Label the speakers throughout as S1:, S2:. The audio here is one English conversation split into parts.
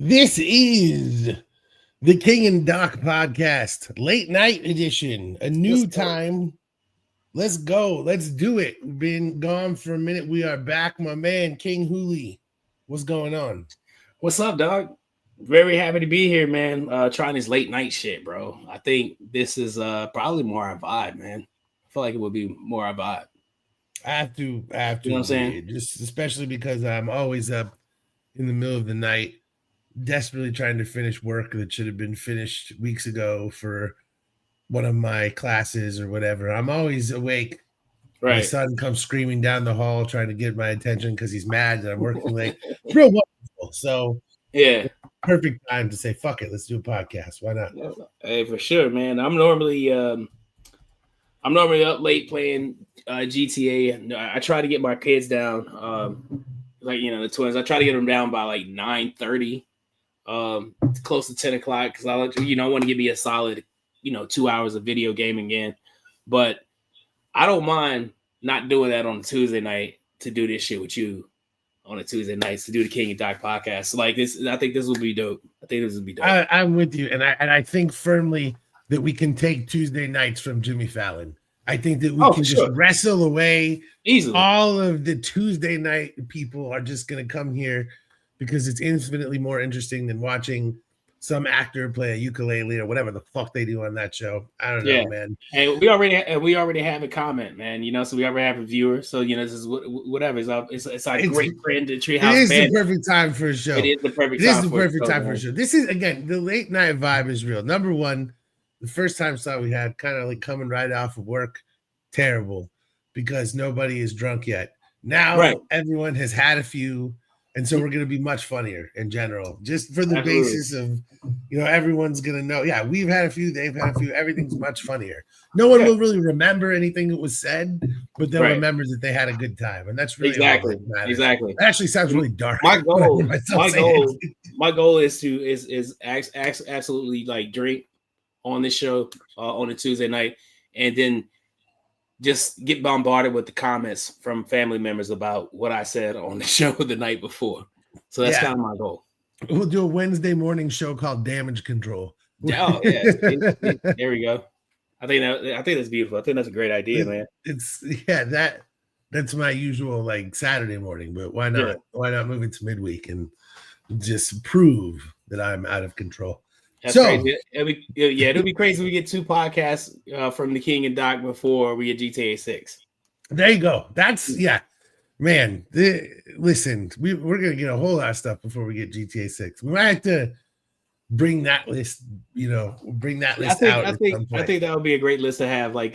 S1: This is the King and Doc podcast, late night edition, a new time. Let's go. Let's do it. We've been gone for a minute. We are back. My man, King Hooley. What's going on?
S2: What's up, dog? Very happy to be here, man. Trying this late night shit, bro. I think this is probably more our vibe, man. I feel like it would be more our vibe.
S1: I have to.
S2: You know what I'm saying?
S1: Just especially because I'm always up in the middle of the night, desperately trying to finish work that should have been finished weeks ago for one of my classes or whatever. I'm always awake. My
S2: Right.
S1: son comes screaming down the hall trying to get my attention because he's mad that I'm working late. It's real wonderful. So
S2: Yeah.
S1: perfect time to say, fuck it, let's do a podcast. Why not?
S2: Hey, for sure, man. I'm normally up late playing GTA. I try to get my kids down, the twins. I try to get them down by like 9:30, close to 10 o'clock, because I want to give me a solid 2 hours of video gaming in. But I don't mind not doing that on a Tuesday night to do this shit with you on a Tuesday night, to do the King and Doc podcast. So like this, I think this will be dope.
S1: I'm with you, and I think firmly that we can take Tuesday nights from Jimmy Fallon. I think that we can just wrestle away
S2: easily.
S1: All of the Tuesday night people are just going to come here because it's infinitely more interesting than watching some actor play a ukulele or whatever the fuck they do on that show. I don't know, man.
S2: And we already have a comment, man. So we already have a viewer. So this is whatever. It's our great friend, the Treehouse.
S1: It is the perfect time for a show.
S2: It is the perfect time for a show.
S1: This is, again, the late night vibe is real. Number one, the first time slot we had, kind of like coming right off of work, terrible because nobody is drunk yet. Now everyone has had a few. And so we're going to be much funnier in general, just for the basis of, everyone's going to know. Yeah, we've had a few, they've had a few. Everything's much funnier. No one will really remember anything that was said, but they'll remember that they had a good time. And that's really
S2: exactly.
S1: That actually sounds really dark.
S2: My goal is to absolutely like drink on this show on a Tuesday night, and then just get bombarded with the comments from family members about what I said on the show the night before. So that's kind of my goal.
S1: We'll do a Wednesday morning show called Damage Control.
S2: Oh yeah, there we go. I think that's beautiful. I think that's a great idea, man.
S1: That's my usual like Saturday morning, but why not? Yeah. Why not move it to midweek and just prove that I'm out of control?
S2: That's crazy. It'll be crazy if we get two podcasts from the King and Doc before we get GTA 6.
S1: There you go. That's man. Listen, we're gonna get a whole lot of stuff before we get GTA 6. We might have to bring that list. Bring that list out.
S2: I think that would be a great list to have. Like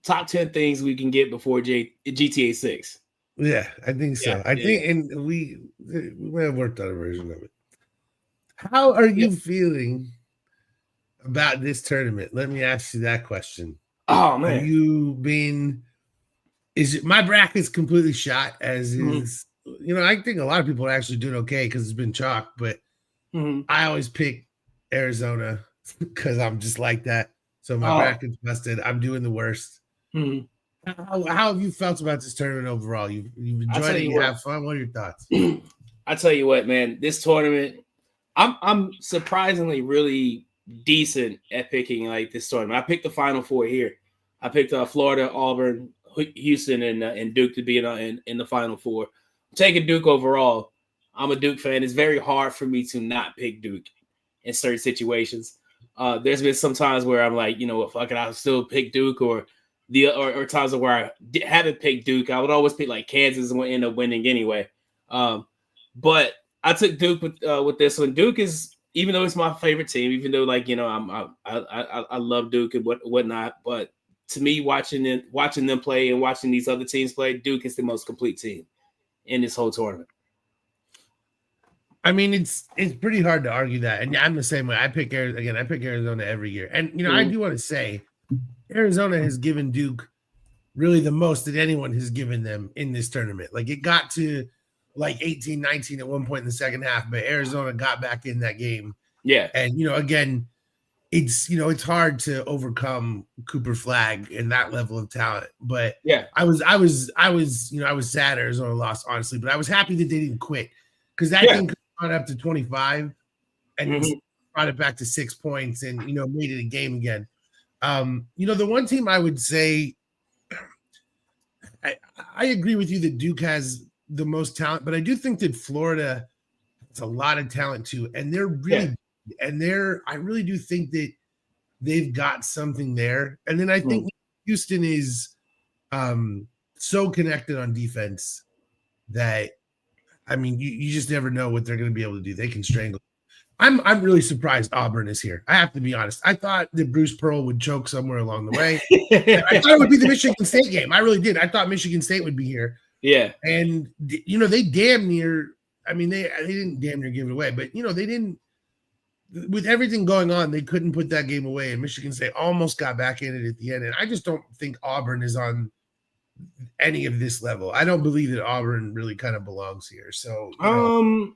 S2: top 10 things we can get before GTA 6.
S1: Yeah, I think so. I think, and we might have worked on a version of it. How are you feeling about this tournament? Let me ask you that question.
S2: Oh man,
S1: my bracket's completely shot as is. I think a lot of people are actually doing okay because it's been chalk, but I always pick Arizona because I'm just like that. So my bracket's busted. I'm doing the worst. How have you felt about this tournament overall? You've enjoyed it. You have fun. What are your thoughts?
S2: I tell you what, man, this tournament, I'm surprisingly really decent at picking like this tournament. I picked the Final Four here. I picked Florida, Auburn, Houston, and Duke to be in the Final Four. I'm taking Duke overall. I'm a Duke fan. It's very hard for me to not pick Duke in certain situations. There's been some times where I'm like, fuck it, I'll still pick Duke, or times where I haven't picked Duke. I would always pick like Kansas and would end up winning anyway. But I took Duke with this one. Duke is, even though it's my favorite team, even though I love Duke and whatnot, but to me, watching them play and watching these other teams play, Duke is the most complete team in this whole tournament.
S1: I mean, it's pretty hard to argue that, and I'm the same way. I pick Arizona every year, and I do want to say, Arizona has given Duke really the most that anyone has given them in this tournament. Like it got to like 18-19 at one point in the second half, but Arizona got back in that game. Yeah. And, again, it's hard to overcome Cooper Flagg and that level of talent. But I was sad Arizona lost, honestly, but I was happy that they didn't quit because that thing could have gone up to 25 and brought it back to 6 points and, made it a game again. The one team I would say, I agree with you that Duke has the most talent, but I do think that Florida has a lot of talent too. And they're really, I really do think that they've got something there. And then I think Houston is so connected on defense that, you just never know what they're going to be able to do. They can strangle. I'm really surprised Auburn is here. I have to be honest. I thought that Bruce Pearl would choke somewhere along the way. I thought it would be the Michigan State game. I really did. I thought Michigan State would be here.
S2: Yeah.
S1: And, they damn near, they didn't damn near give it away, but, they didn't, with everything going on, they couldn't put that game away. And Michigan State almost got back in it at the end. And I just don't think Auburn is on any of this level. I don't believe that Auburn really kind of belongs here. So,
S2: I'm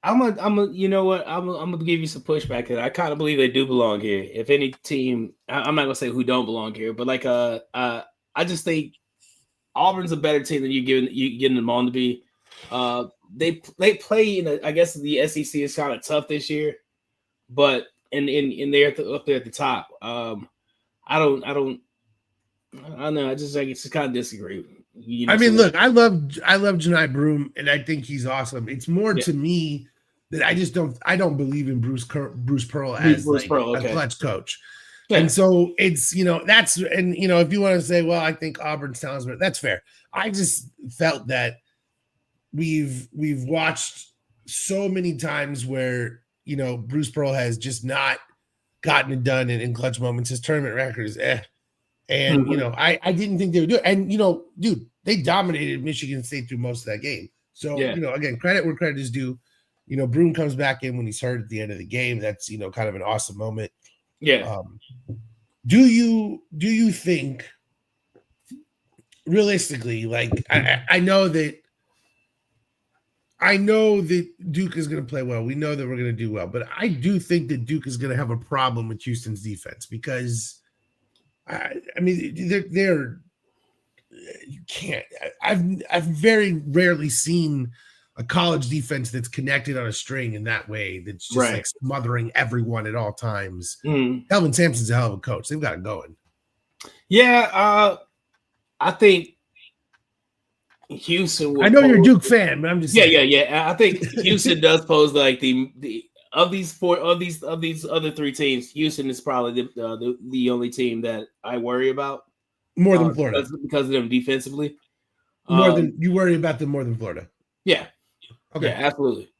S2: gonna give you some pushback because I kind of believe they do belong here. If any team, I'm not gonna say who don't belong here, but I just think Auburn's a better team than you getting them on to be. They play I guess the SEC is kind of tough this year, but and they're up there at the top. I don't know. I just kind of disagree.
S1: Look, I love Janai Broom, and I think he's awesome. It's more to me that I don't believe in Bruce Pearl as a clutch coach. Yeah. And so it's, that's, and, if you want to say, well, I think Auburn's talent, that's fair. I just felt that we've watched so many times where, Bruce Pearl has just not gotten it done in clutch moments. His tournament record is And, I didn't think they would do it. And, dude, they dominated Michigan State through most of that game. So, again, credit where credit is due. Broom comes back in when he's hurt at the end of the game. That's, kind of an awesome moment.
S2: Yeah.
S1: Do you think, realistically, I know that Duke is going to play well. We know that we're going to do well. But I do think that Duke is going to have a problem with Houston's defense because – they're you can't. I've very rarely seen a college defense that's connected on a string in that way. That's just smothering everyone at all times. Kelvin Sampson's a hell of a coach. They've got it going.
S2: Yeah, I think Houston.
S1: I know you're a Duke fan, but I'm just saying.
S2: Yeah. I think Houston does pose the. Of these other three teams, Houston is probably the only team that I worry about
S1: more than Florida
S2: because of them defensively.
S1: You worry about them more than Florida.
S2: Yeah.
S1: Okay.
S2: Yeah, absolutely.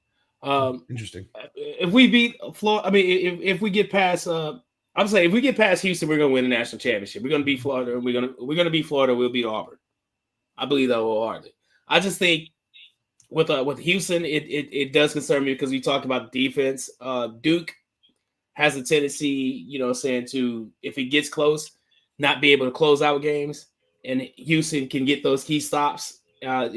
S1: Interesting.
S2: If we beat Florida, if we get past, I'm saying if we get past Houston, we're gonna win the national championship. We're gonna beat Florida. We're gonna beat Florida. We'll beat Auburn. I believe that wholeheartedly. I just think. With Houston, it does concern me because we talked about defense. Duke has a tendency, to if it gets close, not be able to close out games, and Houston can get those key stops. On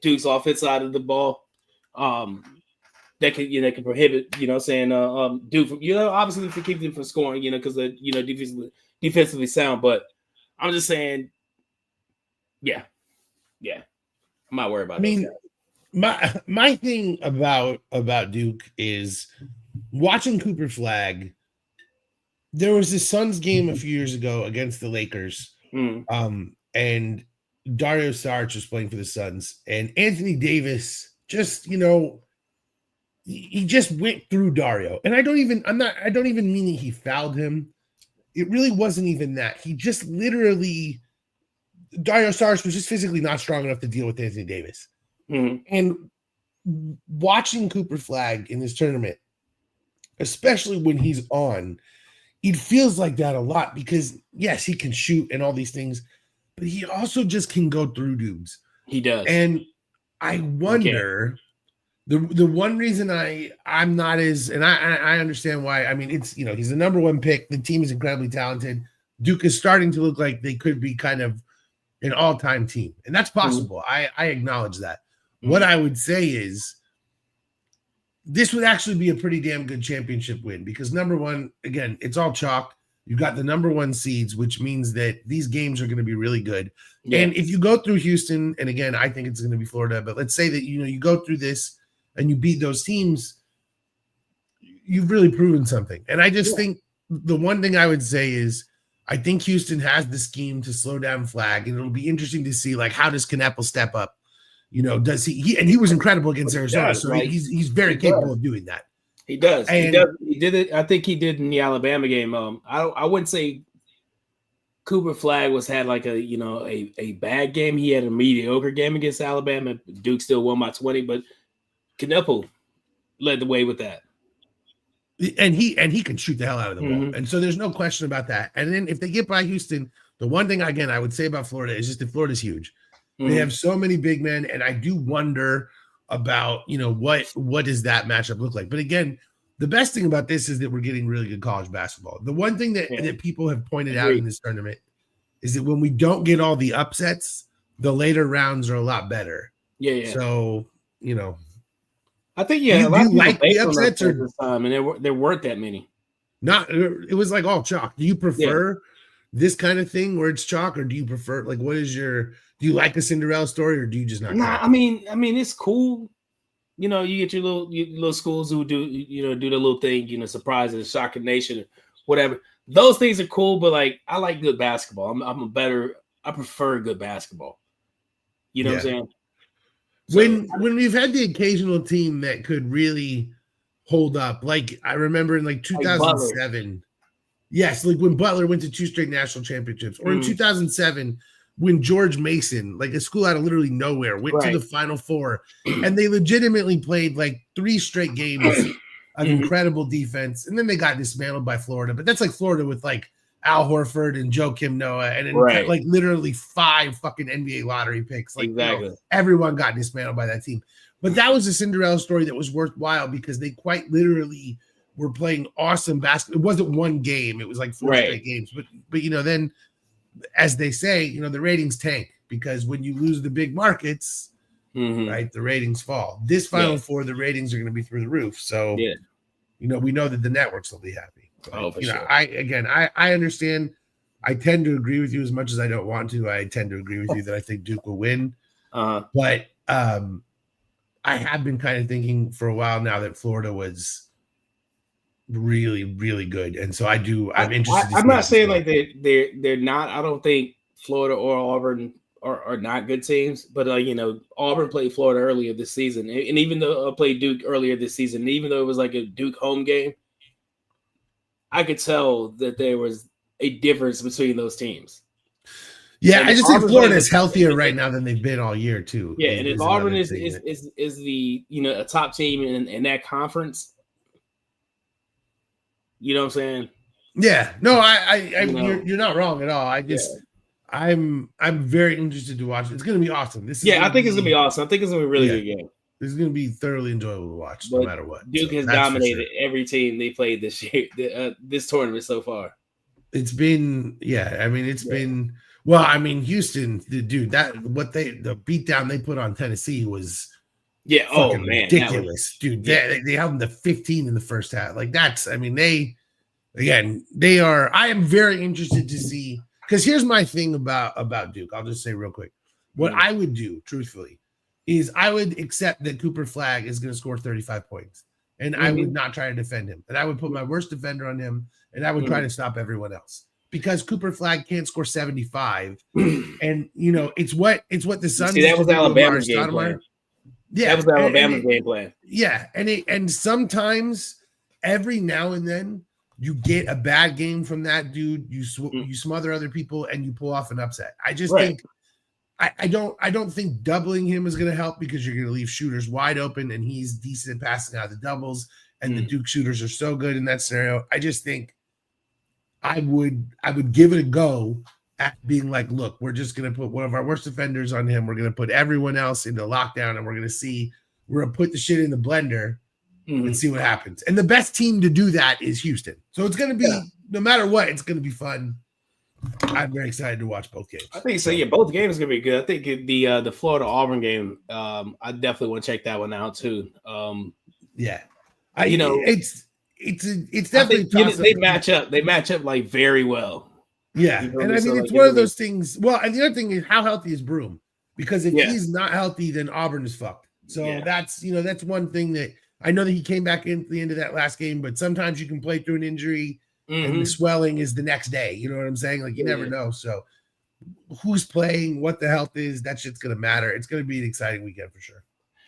S2: Duke's offense side of the ball, that can prohibit, Duke from, obviously to keep them from scoring, because they're defensively sound. But I'm just saying, yeah. I'm not worried about
S1: my thing about Duke is watching Cooper Flag. There was this Suns game a few years ago against the Lakers, and Dario Saric was playing for the Suns, and Anthony Davis just, he just went through Dario, and I don't even mean that he fouled him. It really wasn't even that. He just literally. Dario Saric was just physically not strong enough to deal with Anthony Davis. And watching Cooper Flag in this tournament, especially when he's on, it feels like that a lot because, yes, he can shoot and all these things, but he also just can go through dudes.
S2: He does.
S1: And I wonder, the one reason I'm not as, and I understand why, it's, he's the number one pick. The team is incredibly talented. Duke is starting to look like they could be kind of an all-time team. And that's possible. I acknowledge that. What I would say is this would actually be a pretty damn good championship win because number one, again, it's all chalk. You've got the number one seeds, which means that these games are going to be really good. Yeah. And if you go through Houston, and again, I think it's going to be Florida, but let's say that, you go through this and you beat those teams, you've really proven something. And I just think the one thing I would say is I think Houston has the scheme to slow down Flag, and it'll be interesting to see like how does Kneppel step up. Does he was incredible against Arizona, so he's very capable of doing that.
S2: He does. He did it. I think he did in the Alabama game. I wouldn't say Cooper Flag had like a bad game. He had a mediocre game against Alabama. Duke still won by 20, but Kneppel led the way with that.
S1: And he can shoot the hell out of the ball. And so there's no question about that. And then if they get by Houston, the one thing again I would say about Florida is just that Florida's huge. They have so many big men, and I do wonder about what does that matchup look like. But again, the best thing about this is that we're getting really good college basketball. The one thing that people have pointed out in this tournament is that when we don't get all the upsets, the later rounds are a lot better.
S2: Yeah.
S1: So
S2: I think
S1: do you like the upsets or
S2: this time, and there weren't that many.
S1: It was like all chalk. Do you prefer this kind of thing where it's chalk, or do you prefer do you like a Cinderella story, or do you just not?
S2: Nah, I mean, it's cool. You get your little schools who do the little thing, surprises, shocking nation, whatever. Those things are cool, but like I like good basketball. I prefer good basketball. You know what I'm saying? So,
S1: when we've had the occasional team that could really hold up, like I remember in like 2007. Yes, like when Butler went to 2 straight national championships, or in 2007 when George Mason, like a school out of literally nowhere, went to the Final Four, and they legitimately played like 3 straight games of incredible defense, and then they got dismantled by Florida. But that's like Florida with like Al Horford and Joakim Noah, and then like literally 5 fucking NBA lottery picks. Like everyone got dismantled by that team. But that was a Cinderella story that was worthwhile because they quite literally were playing awesome basketball. It wasn't one game; it was like 4 straight games. But then, as they say, the ratings tank because when you lose the big markets, right, the ratings fall. This Final Four, the ratings are going to be through the roof. So, we know that the networks will be happy. But, sure. I understand. I tend to agree with you as much as I don't want to. I tend to agree with you that I think Duke will win. But I have been kind of thinking for a while now that Florida was really, really good, and so I'm interested.
S2: I'm not saying like they're not. I don't think Florida or Auburn are not good teams, but Auburn played Florida earlier this season, and even though played Duke earlier this season, even though it was like a Duke home game, I could tell that there was a difference between those teams.
S1: Yeah, I just think Florida is healthier right now than they've been all year too.
S2: Yeah, and if Auburn is the a top team in that conference, you know what I'm saying?
S1: Yeah, no, you're not wrong at all. I'm very interested to watch. It's going to be awesome.
S2: I think it's going to be awesome. I think it's going to be a really good game.
S1: It's going to be thoroughly enjoyable to watch, no matter what.
S2: Duke has dominated every team they played this year, this tournament so far.
S1: It's been, been. Well, Houston, dude, the beatdown they put on Tennessee was, ridiculous, dude. They held them to 15 in the first half. Like that's, they are. I am very interested to see because here's my thing about Duke. I'll just say real quick, what I would do, truthfully, is I would accept that Cooper Flag is going to score 35 points, and I would not try to defend him, and I would put my worst defender on him, and I would try to stop everyone else. Because Cooper Flag can't score 75, and it's what the Suns.
S2: That was Alabama's game plan.
S1: Yeah,
S2: that was Alabama's game plan.
S1: Yeah, and sometimes every now and then you get a bad game from that dude. You smother other people and you pull off an upset. I just think I don't think doubling him is going to help because you're going to leave shooters wide open, and he's decent at passing out the doubles, and the Duke shooters are so good in that scenario. I just think. I would give it a go at being like, look, we're just going to put one of our worst defenders on him. We're going to put everyone else into lockdown, and we're going to put the shit in the blender and see what happens. And the best team to do that is Houston. So it's going to be, no matter what, it's going to be fun. I'm very excited to watch both games.
S2: I think so. Yeah, both games are going to be good. I think the Florida Auburn game, I definitely want to check that one out too.
S1: It's definitely
S2: they match up. They match up like very well.
S1: Yeah, and it's one of those things. Well, and the other thing is how healthy is Broom? Because if he's not healthy, then Auburn is fucked. So that's one thing that I know that he came back in at the end of that last game, but sometimes you can play through an injury and the swelling is the next day. You know what I'm saying? Like you never know. So who's playing, what the health is, that shit's gonna matter. It's gonna be an exciting weekend for sure.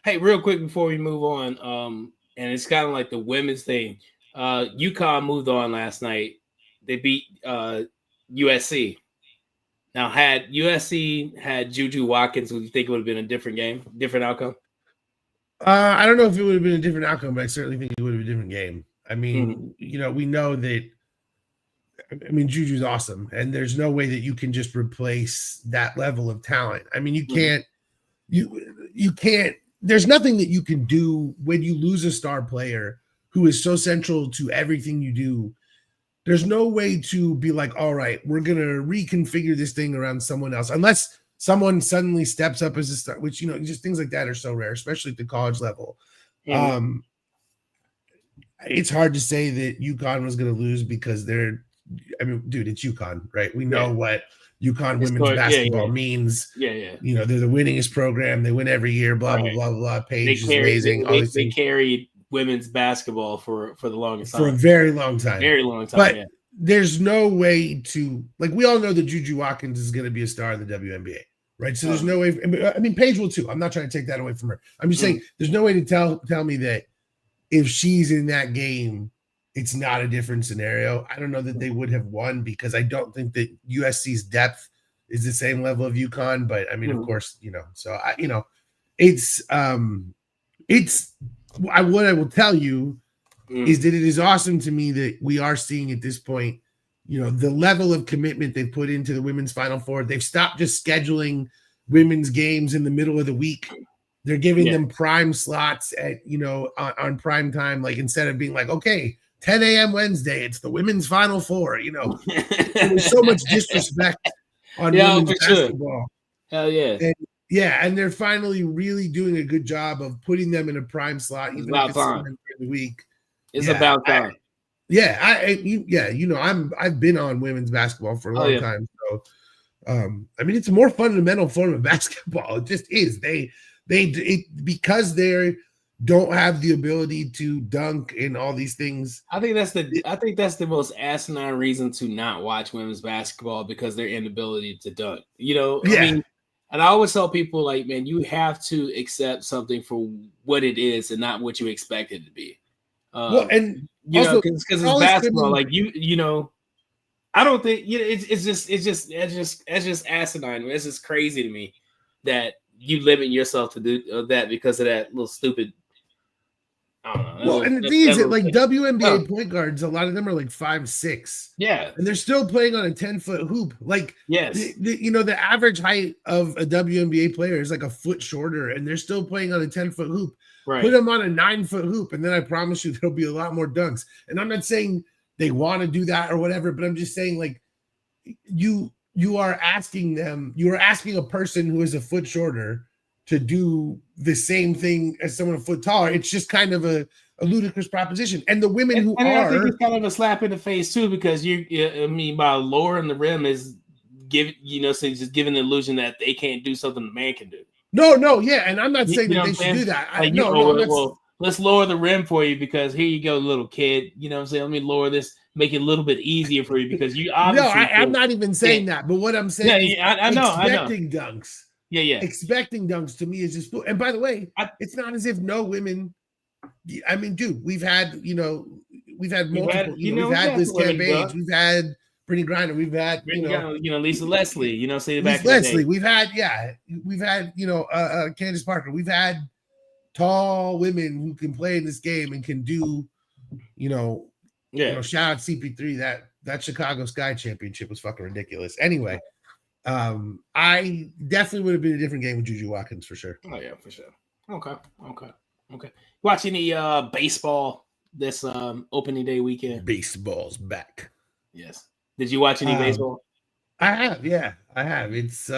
S2: Hey, real quick before we move on, and it's kind of like the women's thing. UConn moved on last night. They beat USC. Now, had USC had Juju Watkins, would you think it would have been a different game, different outcome?
S1: I don't know if it would have been a different outcome, but I certainly think it would have been a different game. I mean, we know that. I mean, Juju's awesome, and there's no way that you can just replace that level of talent. I mean, you can't. You can't. There's nothing that you can do when you lose a star player who is so central to everything you do. There's no way to be like, all right, we're going to reconfigure this thing around someone else, unless someone suddenly steps up as a star, which, just things like that are so rare, especially at the college level. It's hard to say that UConn was going to lose because dude, it's UConn, right? We know what UConn women's basketball means. They're the winningest program. They win every year, blah, blah, blah, blah. Paige is amazing.
S2: They carried women's basketball for the longest time.
S1: For a very long time.
S2: Very long time,
S1: but there's no way to, like, we all know that Juju Watkins is going to be a star in the WNBA, right? So there's no way. I mean, Paige will too. I'm not trying to take that away from her. I'm just saying there's no way to tell me that if she's in that game, it's not a different scenario. I don't know that they would have won because I don't think that USC's depth is the same level of UConn. But I mean, of course, so it's what I will tell you is that it is awesome to me that we are seeing at this point, the level of commitment they've put into the women's Final Four. They've stopped just scheduling women's games in the middle of the week. They're giving them prime slots at, on prime time, like instead of being like, okay, 10 a.m. Wednesday, it's the women's Final Four. There's so much disrespect on women's basketball.
S2: Hell yeah.
S1: And they're finally really doing a good job of putting them in a prime slot, even if it's during the week.
S2: It's about time.
S1: I've been on women's basketball for a long time. So, I mean, it's a more fundamental form of basketball. It just is. Because they don't have the ability to dunk and all these things.
S2: I think that's the most asinine reason to not watch women's basketball, because their inability to dunk. I mean, and I always tell people, like, man, you have to accept something for what it is and not what you expect it to be. Because it's basketball, like I don't think it's just asinine. It's just crazy to me that you limit yourself to do that because of that little stupid. I don't know.
S1: Well, and the thing is that, like, WNBA point guards, a lot of them are like 5'6".
S2: Yeah,
S1: and they're still playing on a 10-foot hoop. Like, the average height of a WNBA player is like a foot shorter, and they're still playing on a 10-foot hoop.
S2: Right.
S1: Put them on a 9-foot hoop, and then I promise you there'll be a lot more dunks. And I'm not saying they want to do that or whatever, but I'm just saying, like, you are asking a person who is a foot shorter to do the same thing as someone a foot taller. It's just kind of a ludicrous proposition. And the women I think
S2: it's kind of a slap in the face too, because by lowering the rim is just giving the illusion that they can't do something the man can do.
S1: No, yeah, and I'm not saying that they should do that.
S2: Let's lower the rim for you because here you go, little kid. You know what I'm saying? Let me lower this, make it a little bit easier for you because you obviously.
S1: No, I'm not even saying that. But what I'm saying is
S2: I know.
S1: Expecting dunks.
S2: Yeah.
S1: Expecting dunks to me is just. And by the way, it's not as if no women. I mean, dude, we've had multiple. We've had Liz Cambage, we've had Brittany Griner, we've had
S2: Lisa Leslie. Say back
S1: Lisa Leslie. We've had Candace Parker. We've had tall women who can play in this game and can do, shout out CP3. That Chicago Sky Championship was fucking ridiculous. Anyway, I definitely would have been a different game with Juju Watkins for sure.
S2: Oh yeah, for sure. Okay. Watch any baseball this opening day weekend?
S1: Baseball's back.
S2: Yes. Did you watch any baseball?
S1: I have. Yeah, I have. It's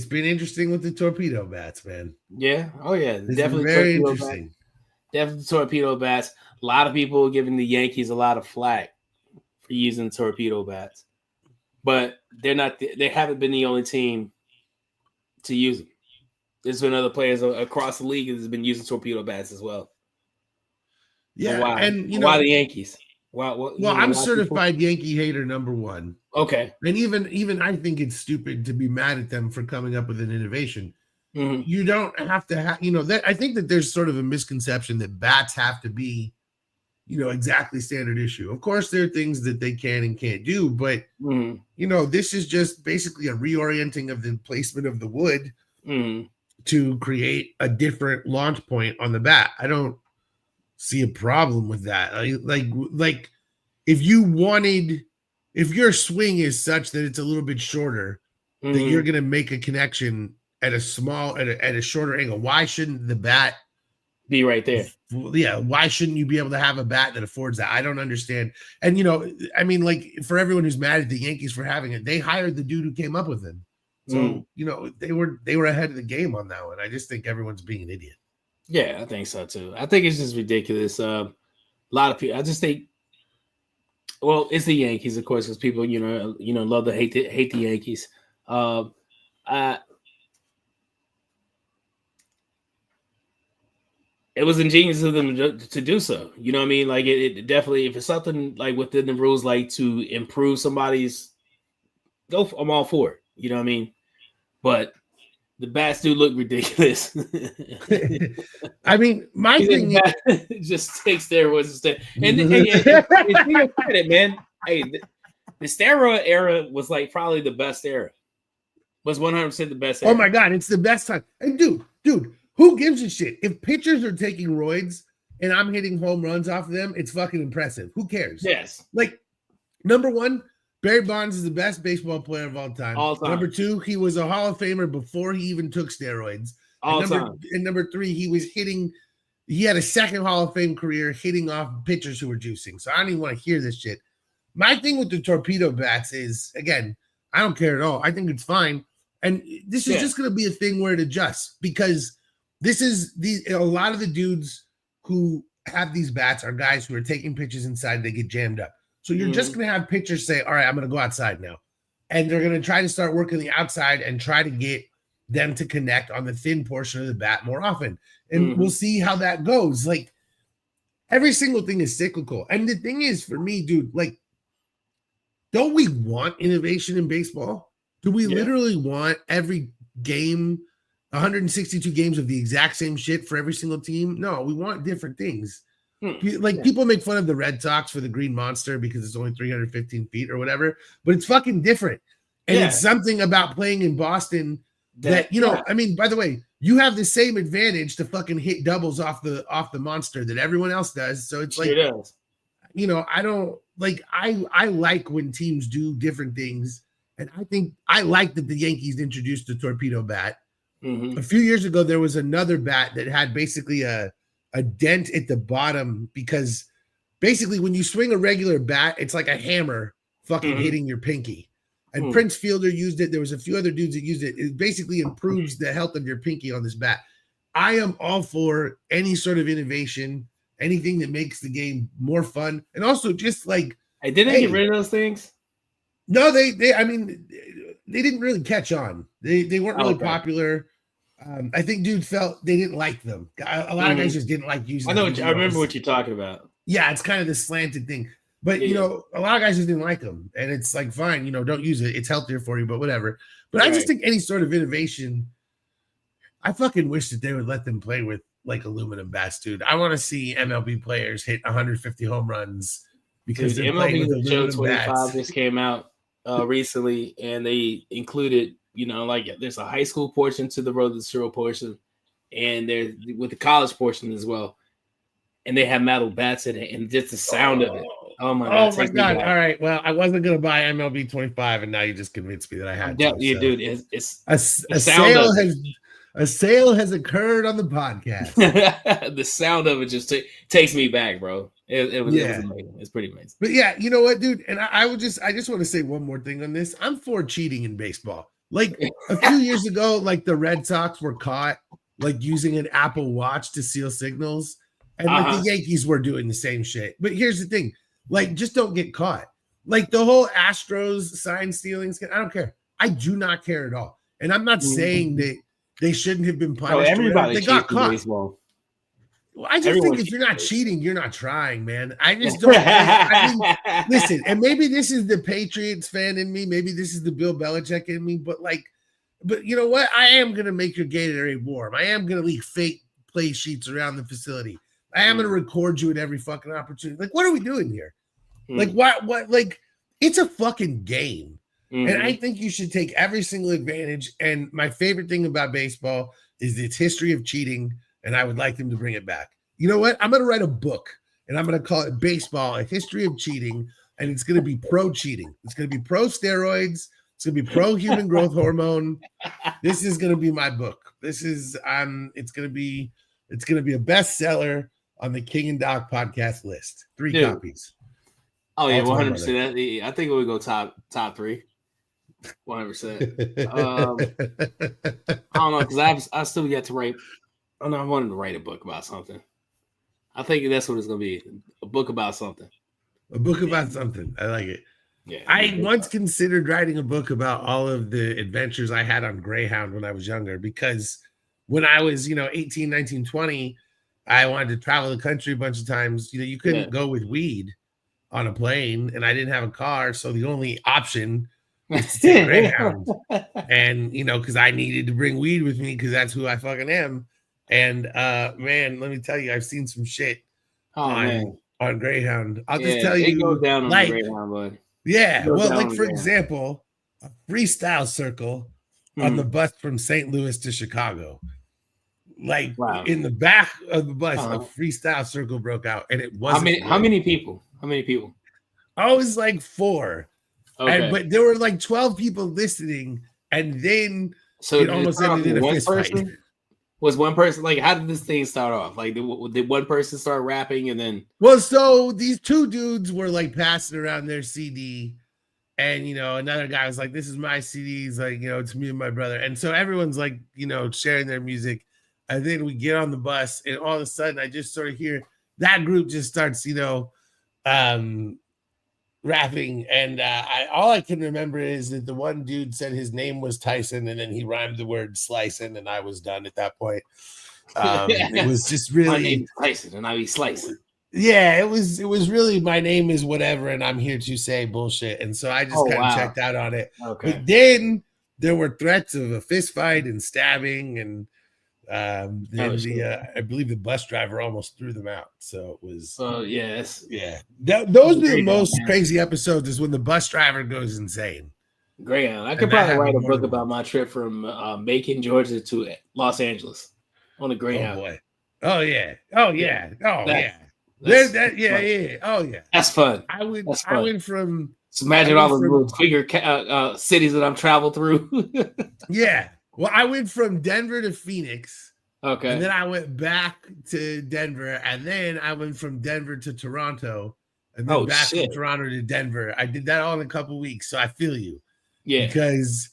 S1: been interesting with the torpedo bats, man.
S2: Yeah. Oh yeah.
S1: It's definitely very interesting.
S2: Bats. Definitely torpedo bats. A lot of people giving the Yankees a lot of flack for using torpedo bats, but they're not. They haven't been the only team to use them. there's been other players across the league that's been using torpedo bats as well.
S1: Yeah,
S2: why?
S1: And
S2: why the Yankees?
S1: Well, I'm certified Yankee hater #1.
S2: Okay,
S1: and even I think it's stupid to be mad at them for coming up with an innovation.
S2: Mm-hmm.
S1: You don't have to have, that I think that there's sort of a misconception that bats have to be, exactly standard issue. Of course, there are things that they can and can't do, but this is just basically a reorienting of the placement of the wood to create a different launch point on the bat. I don't see a problem with that. Like if your swing is such that it's a little bit shorter, that you're going to make a connection at a shorter angle. Why shouldn't the bat
S2: be right there?
S1: Yeah. Why shouldn't you be able to have a bat that affords that? I don't understand. And, like for everyone who's mad at the Yankees for having it, they hired the dude who came up with it. So, they were ahead of the game on that one. I just think everyone's being an idiot.
S2: Yeah, I think so too. I think it's just ridiculous. A lot of people, I just think, well, it's the Yankees, of course, because people, love to hate the Yankees. It was ingenious of them to do so. You know what I mean? Like it definitely, if it's something like within the rules, like to improve somebody's, I'm all for it. You know what I mean? But the bats do look ridiculous.
S1: I mean, my thing
S2: just takes steroids instead. And credit, man. Hey, the steroid era was like probably the best era. Was 100% the best era.
S1: Oh my God, it's the best time. And dude, who gives a shit? If pitchers are taking roids and I'm hitting home runs off of them, it's fucking impressive. Who cares?
S2: Yes.
S1: Like, #1, Barry Bonds is the best baseball player of all time. #2, he was a Hall of Famer before he even took steroids. And #3, he had a second Hall of Fame career hitting off pitchers who were juicing. So I don't even want to hear this shit. My thing with the torpedo bats is, again, I don't care at all. I think it's fine. And this is just going to be a thing where it adjusts, because a lot of the dudes who have these bats are guys who are taking pitches inside, they get jammed up. So you're just going to have pitchers say, all right, I'm going to go outside now. And they're going to try to start working the outside and try to get them to connect on the thin portion of the bat more often. And we'll see how that goes. Like, every single thing is cyclical. And the thing is, for me, dude, like, don't we want innovation in baseball? Do we literally want every game, 162 games of the exact same shit for every single team? No, we want different things. People make fun of the Red Sox for the Green Monster because it's only 315 feet or whatever, but it's fucking different. And it's something about playing in Boston that I mean, by the way, you have the same advantage to fucking hit doubles off the monster that everyone else does. So it's like, I don't like, I like when teams do different things. And I think I like that the Yankees introduced the torpedo bat. A few years ago, there was another bat that had basically a dent at the bottom, because basically when you swing a regular bat, it's like a hammer fucking hitting your pinky. And Prince Fielder used it. There was a few other dudes that used it. It basically improves the health of your pinky on this bat. I am all for any sort of innovation, anything that makes the game more fun. And also just like,
S2: hey, didn't they get rid of those things?
S1: No, they didn't really catch on. They weren't really popular. I think dudes felt they didn't like them. A lot of guys just didn't like using them.
S2: I remember what you're talking about.
S1: Yeah, it's kind of this slanted thing. But, a lot of guys just didn't like them. And it's like, fine, don't use it. It's healthier for you, but whatever. But I just think any sort of innovation, I fucking wish that they would let them play with, like, aluminum bats, dude. I want to see MLB players hit 150 home runs because they're playing with aluminum bats.
S2: Just came out recently, and they included, like there's a high school portion to the Road to Zero portion, and there's with the college portion as well. And they have metal bats in it, and just the sound of it. Oh my God!
S1: All right. Well, I wasn't gonna buy MLB 25, and now you just convinced me that I had to.
S2: Yeah, so. Dude, it's
S1: a sale has occurred on the podcast.
S2: The sound of it just takes me back, bro. It was amazing. It's pretty amazing.
S1: But yeah, you know what, dude? And I just want to say one more thing on this. I'm for cheating in baseball. Like a few years ago, like the Red Sox were caught like using an Apple Watch to steal signals, and like the Yankees were doing the same shit. But here's the thing. Like, just don't get caught. Like the whole Astros sign stealing, I don't care. I do not care at all. And I'm not saying that They shouldn't have been
S2: No,
S1: punished.
S2: everybody
S1: They got
S2: cheats in
S1: caught.
S2: baseball.
S1: Well, I just
S2: Everyone
S1: think if you're not
S2: cheats.
S1: cheating, you're not trying, man. I just don't think. I mean, listen, and maybe this is the Patriots fan in me. Maybe this is the Bill Belichick in me. But you know what? I am gonna make your Gatorade warm. I am gonna leak fake play sheets around the facility. I am gonna record you at every fucking opportunity. Like, what are we doing here? Like, what? Like, it's a fucking game. And I think you should take every single advantage. And my favorite thing about baseball is its history of cheating. And I would like them to bring it back. You know what? I'm going to write a book and I'm going to call it Baseball, A History of Cheating. And it's going to be pro cheating. It's going to be pro steroids. It's going to be pro human growth hormone. This is going to be my book. It's going to be a bestseller on the King and Doc podcast list. 3 copies.
S2: Oh yeah, 100%. I think it would go top 3. 100%. I don't know, because I still get to write. I know I wanted to write a book about something. I think that's what it's gonna be. A book about something.
S1: A book about something. I like it.
S2: Yeah.
S1: I once considered writing a book about all of the adventures I had on Greyhound when I was younger, because when I was, 18, 19, 20, I wanted to travel the country a bunch of times. You couldn't go with weed on a plane, and I didn't have a car, so the only option was to take Greyhound. And because I needed to bring weed with me, because that's who I fucking am. And man, let me tell you, I've seen some shit on Greyhound. I'll just tell you,
S2: it goes down on the Greyhound, bud.
S1: Yeah, well, like for example, a freestyle circle on the bus from St. Louis to Chicago. Like in the back of the bus, a freestyle circle broke out, and it wasn't.
S2: How many people? How many people?
S1: I was like 4.
S2: Okay.
S1: But there were like 12 people listening, and then it almost ended in a fist fight.
S2: Was one person like? How did this thing start off? Like, did one person start rapping and then?
S1: Well, so these 2 dudes were like passing around their CD, and another guy was like, "This is my CD." He's like, "It's me and my brother," and so everyone's like, sharing their music, and then we get on the bus, and all of a sudden, I just sort of hear that group just starts, rapping, and all I can remember is that the one dude said his name was Tyson, and then he rhymed the word slicing, and I was done at that point. It was just really,
S2: my name is Tyson, and I be slicing.
S1: Yeah, it was really, my name is whatever, and I'm here to say bullshit, and so I just kind of checked out on it.
S2: Okay.
S1: But then there were threats of a fist fight and stabbing, and I believe the bus driver almost threw them out. So it was.
S2: Yes.
S1: Yeah. Those are the most crazy episodes. Is when the bus driver goes insane.
S2: Greyhound. I could probably write a book about my trip from Macon, Georgia to Los Angeles on a Greyhound.
S1: Oh boy. Oh yeah. Oh yeah. Oh yeah. Oh yeah.
S2: That's fun.
S1: I went from.
S2: Just imagine all the little bigger cities that I've traveled through.
S1: Yeah. Well, I went from Denver to Phoenix.
S2: Okay.
S1: And then I went back to Denver. And then I went from Denver to Toronto. And then back from Toronto to Denver. I did that all in a couple of weeks. So I feel you.
S2: Yeah.
S1: Because,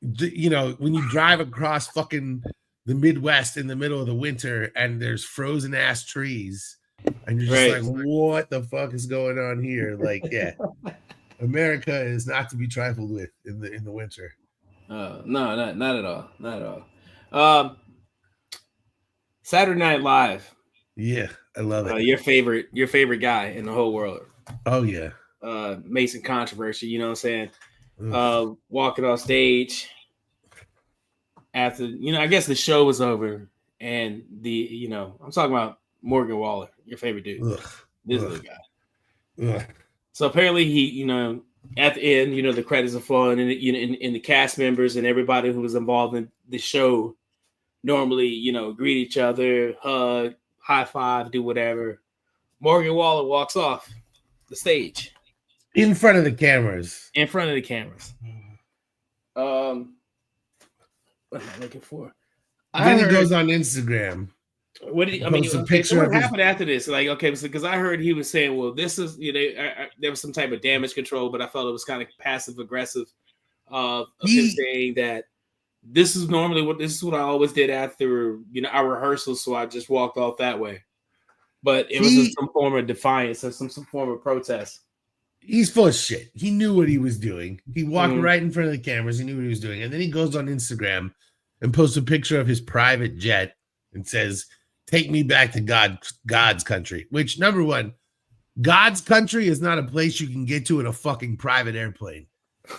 S1: when you drive across fucking the Midwest in the middle of the winter and there's frozen ass trees. And you're just like, what the fuck is going on here? Like, yeah. America is not to be trifled with in the winter.
S2: No, not at all. Not at all. Saturday Night Live.
S1: Yeah, I love it.
S2: Your favorite guy in the whole world.
S1: Oh yeah.
S2: Mason Controversy, you know what I'm saying? Walking off stage after, I guess the show was over, and I'm talking about Morgan Wallen, your favorite dude. This is the guy. So apparently he, at the end, the credits are flowing, and in the cast members and everybody who was involved in the show normally, greet each other, hug, high five, do whatever. Morgan Wallen walks off the stage
S1: in front of the cameras.
S2: What am I looking for?
S1: Then he goes on Instagram.
S2: What did what happened after this? Like, okay, because I heard he was saying, well, this is, there was some type of damage control, but I felt it was kind of passive aggressive of him saying that this is what I always did after, our rehearsals. So I just walked off that way. But it was some form of defiance or some form of protest.
S1: He's full of shit. He knew what he was doing. He walked right in front of the cameras. He knew what he was doing. And then he goes on Instagram and posts a picture of his private jet and says, "Take me back to God's country." Which, number one, God's country is not a place you can get to in a fucking private airplane.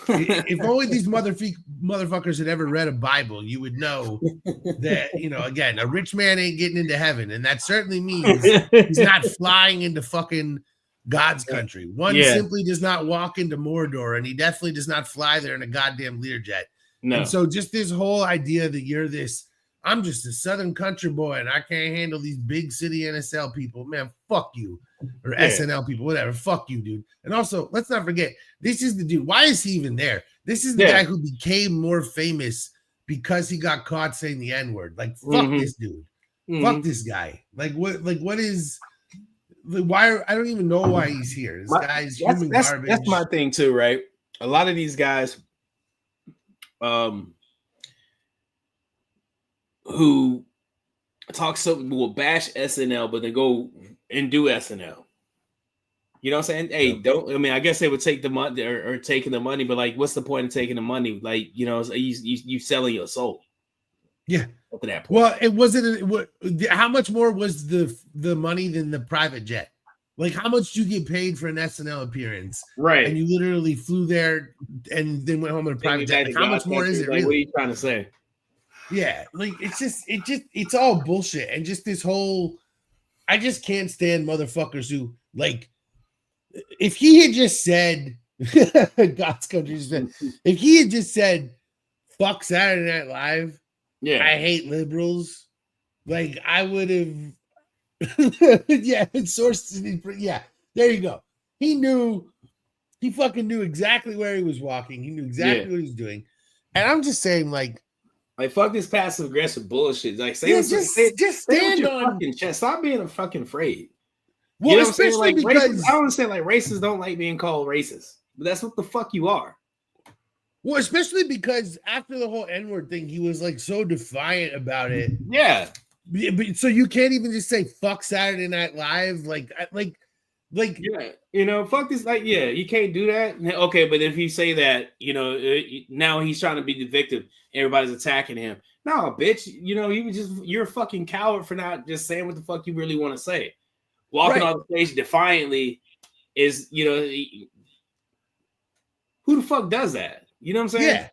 S1: If only these motherfuckers had ever read a Bible, you would know that, again, a rich man ain't getting into heaven. And that certainly means he's not flying into fucking God's country. One simply does not walk into Mordor, and he definitely does not fly there in a goddamn Learjet. No. And so just this whole idea that I'm just a Southern country boy and I can't handle these big city NSL people, man, fuck you. Or SNL people, whatever. Fuck you, dude. And also, let's not forget, this is the dude. Why is he even there? This is the guy who became more famous because he got caught saying the N-word. Like, fuck this dude. Fuck this guy. What is why? I don't even know why he's here. This guy's human garbage.
S2: That's my thing too, right? A lot of these guys who will bash SNL, but they go and do SNL. You know what I'm saying? Hey, I guess they would take the money or taking the money, but like, what's the point of taking the money? Like, you selling your soul.
S1: Yeah.
S2: Up to that point.
S1: Well, it wasn't. How much more was the money than the private jet? Like, how much do you get paid for an SNL appearance?
S2: Right.
S1: And you literally flew there and then went home in a private jet. Like, how much more is it?
S2: Like,
S1: really?
S2: What are you trying to say?
S1: Yeah, like it's all bullshit, and just this whole. I just can't stand motherfuckers who, like, if he had just said, God's country, if he had just said, fuck Saturday Night Live, I hate liberals, like, I would have, there you go. He fucking knew exactly where he was walking. He knew exactly what he was doing. And I'm just saying, like,
S2: fuck this passive aggressive bullshit. Like, just stand on your fucking chest. Stop being a fucking afraid.
S1: Well, especially because
S2: I don't understand. Like, racists don't like being called racist, but that's what the fuck you are.
S1: Well, especially because after the whole N-word thing, he was like so defiant about it.
S2: Yeah.
S1: But so you can't even just say fuck Saturday Night Live, like
S2: fuck this. Like, you can't do that. Okay, but if you say that, now he's trying to be the victim. Everybody's attacking him. No, bitch. You're a fucking coward for not just saying what the fuck you really want to say. Walking on the stage defiantly is, who the fuck does that? You know what I'm saying?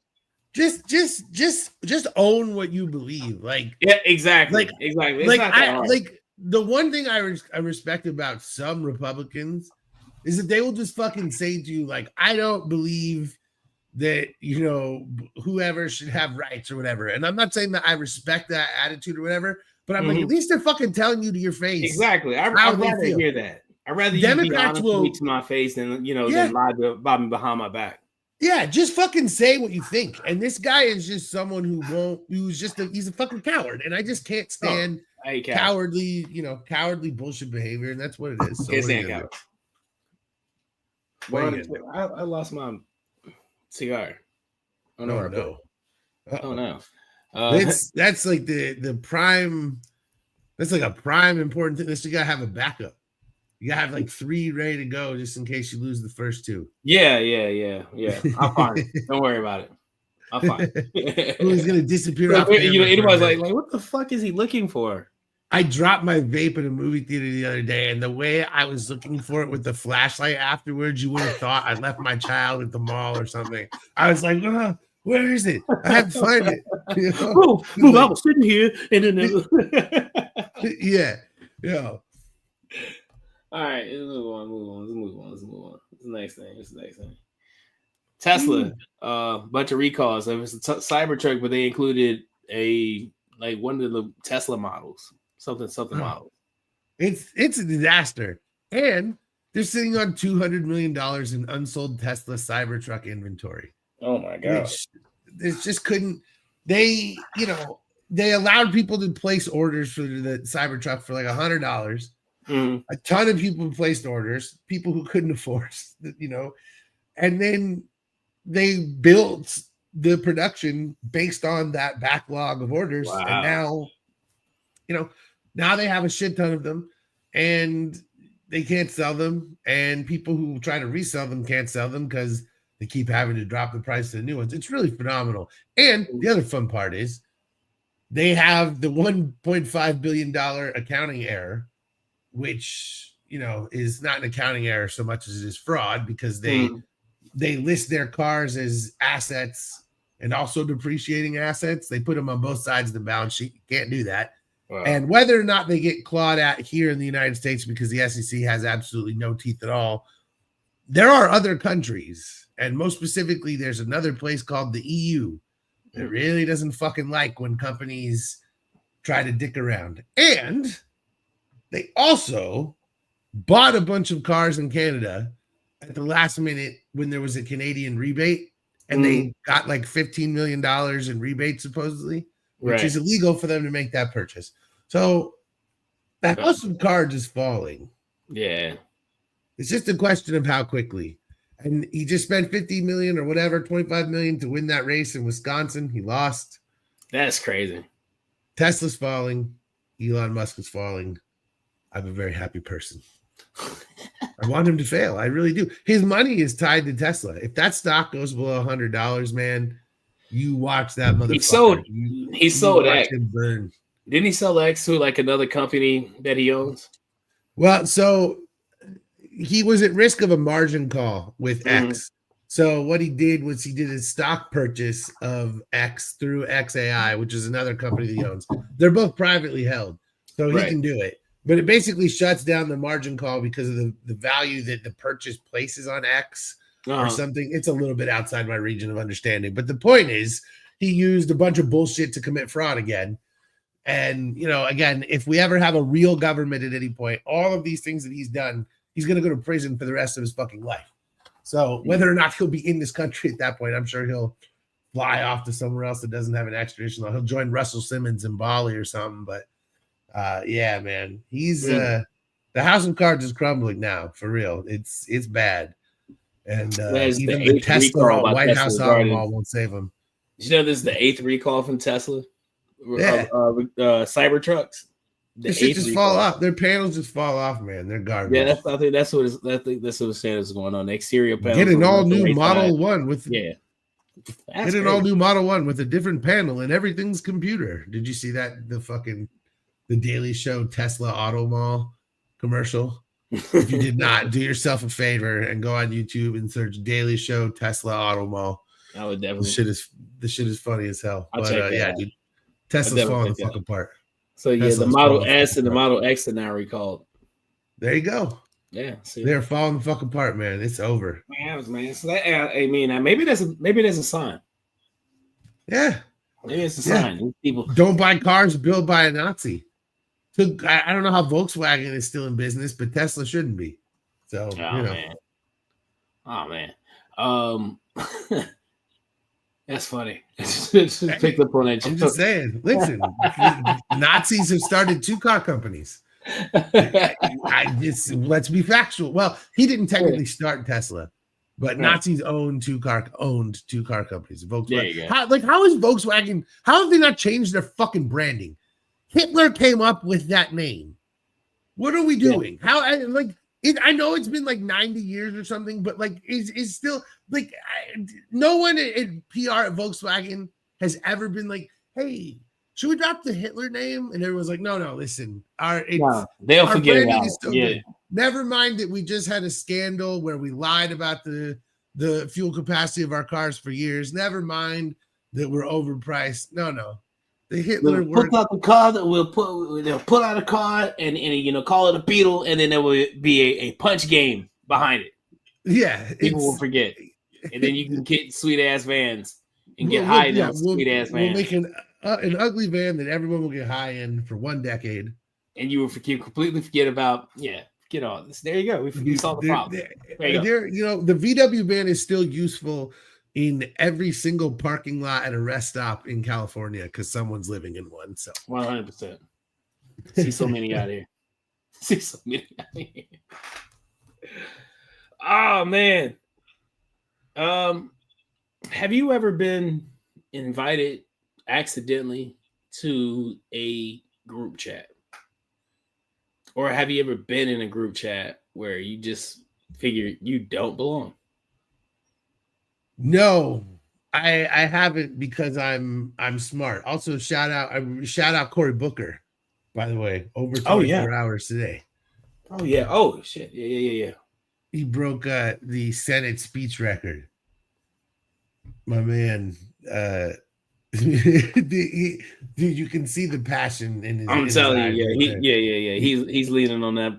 S1: Yeah. Just own what you believe. Like,
S2: yeah, exactly. Exactly. It's not that hard.
S1: Like, the one thing I respect about some Republicans is that they will just fucking say to you, like, I don't believe that, whoever should have rights or whatever. And I'm not saying that I respect that attitude or whatever, but I'm like, at least they're fucking telling you to your face.
S2: Exactly. I'd rather hear that. I'd rather
S1: Democrats
S2: you be honest to my face than, than lie about me behind my back.
S1: Yeah, just fucking say what you think. And this guy is just someone he's a fucking coward. And I just can't stand cowardly bullshit behavior. And that's what it is. So
S2: can't stand coward. I lost my cigar. Oh no. Oh no.
S1: That's like the prime. That's like a prime important thing. You gotta have a backup. You gotta have like 3 ready to go just in case you lose the first 2.
S2: Yeah. I'm fine. Don't worry about it. I'm fine.
S1: Who's gonna disappear?
S2: Anybody's like, what the fuck is he looking for?
S1: I dropped my vape in a movie theater the other day, and the way I was looking for it with the flashlight afterwards, you would have thought I left my child at the mall or something. I was like, where is it? I have to find it.
S2: I was sitting here and then
S1: yeah.
S2: All right, let's move on. This is the next thing. Tesla, bunch of recalls. It was a Cybertruck, but they included one of the Tesla models, something model.
S1: It's a disaster, and they're sitting on $200 million in unsold Tesla Cybertruck inventory.
S2: Oh my god!
S1: They just couldn't. They allowed people to place orders for the Cybertruck for like $100. A ton of people placed orders, people who couldn't afford, and then they built the production based on that backlog of orders. Wow. And now they have a shit ton of them and they can't sell them. And people who try to resell them can't sell them because they keep having to drop the price of the new ones. It's really phenomenal. And the other fun part is they have the $1.5 billion accounting error, which is not an accounting error so much as it is fraud, because they list their cars as assets and also depreciating assets. They put them on both sides of the balance sheet. You can't do that. Wow. And whether or not they get clawed at here in the United States, because the SEC has absolutely no teeth at all, there are other countries, and most specifically, there's another place called the EU that really doesn't fucking like when companies try to dick around. And they also bought a bunch of cars in Canada at the last minute when there was a Canadian rebate, and they got like $15 million in rebates, supposedly, which is illegal for them to make that purchase. So the house of cards is falling.
S2: Yeah.
S1: It's just a question of how quickly. And he just spent 50 million or whatever, 25 million to win that race in Wisconsin. He lost.
S2: That's crazy.
S1: Tesla's falling. Elon Musk is falling. I'm a very happy person. I want him to fail. I really do. His money is tied to Tesla. If that stock goes below $100, man, you watch that motherfucker.
S2: He sold X.
S1: Burn.
S2: Didn't he sell X to like another company that he owns?
S1: Well, so he was at risk of a margin call with X. So what he did was he did a stock purchase of X through XAI, which is another company that he owns. They're both privately held, so he can do it. But it basically shuts down the margin call because of the value that the purchase places on X or something. It's a little bit outside my region of understanding. But the point is, he used a bunch of bullshit to commit fraud again. And, again, if we ever have a real government at any point, all of these things that he's done, he's going to go to prison for the rest of his fucking life. So whether or not he'll be in this country at that point, I'm sure he'll fly off to somewhere else that doesn't have an extradition law. He'll join Russell Simmons in Bali or something. But yeah, man, he's the house of cards is crumbling now, for real. It's bad. And even the Tesla White House Automall won't save him.
S2: Did you know this is the 8th recall from Tesla? Yeah. Cybertrucks.
S1: The shit just fall off. Their panels just fall off, man. They're garbage.
S2: Yeah, I think that's what it's saying is going on. The exterior panels.
S1: Get an all new Model 1 with
S2: Get
S1: an all new Model 1 with a different panel and everything's computer. Did you see that? The Daily Show Tesla Auto Mall commercial? If you did not, do yourself a favor and go on YouTube and search Daily Show Tesla Auto Mall.
S2: I would definitely.
S1: The shit is funny as hell.
S2: But yeah,
S1: dude, Tesla's falling the fuck apart.
S2: So yeah, Tesla's the Model S and the Model X are now recalled.
S1: There you go.
S2: Yeah,
S1: they're falling the fuck apart, man. It's over.
S2: Man. So that, maybe that's a sign.
S1: Yeah,
S2: maybe it's a sign. People
S1: don't buy cars built by a Nazi. I don't know how Volkswagen is still in business, but Tesla shouldn't be. So
S2: man. That's funny. Just picked up on that.
S1: I'm just saying. Listen, Nazis have started 2 car companies. Let's be factual. Well, he didn't technically start Tesla, but Nazis owned 2 car companies. Volkswagen. How is Volkswagen? How have they not changed their fucking branding? Hitler came up with that name. What are we doing? How I know it's been like 90 years or something, but is still no one in PR at Volkswagen has ever been like, hey, should we drop the Hitler name? And everyone's like, no, listen.
S2: They'll forget about it.
S1: Good. Never mind that we just had a scandal where we lied about the fuel capacity of our cars for years. Never mind that we're overpriced. No. The Hitler
S2: word. Pull out the car that they'll pull out a car and call it a Beetle, and then there will be a punch game behind it.
S1: Yeah,
S2: people will forget, and then you can get sweet ass vans and get high in sweet ass vans.
S1: We'll make an ugly van that everyone will get high in for 1 decade,
S2: and you will completely forget about get all this. There you go. We solved the problem.
S1: The VW van is still useful in every single parking lot at a rest stop in California because someone's living in one. So
S2: 100%. See so many out here. Oh man. Have you ever been invited accidentally to a group chat? Or have you ever been in a group chat where you just figure you don't belong?
S1: No, I haven't because I'm smart. Also, shout out Cory Booker, by the way, over 24 hours today.
S2: Oh yeah. Oh shit. Yeah.
S1: He broke the Senate speech record. My man, dude, you can see the passion in his.
S2: I'm telling you, yeah. He's leaning on that.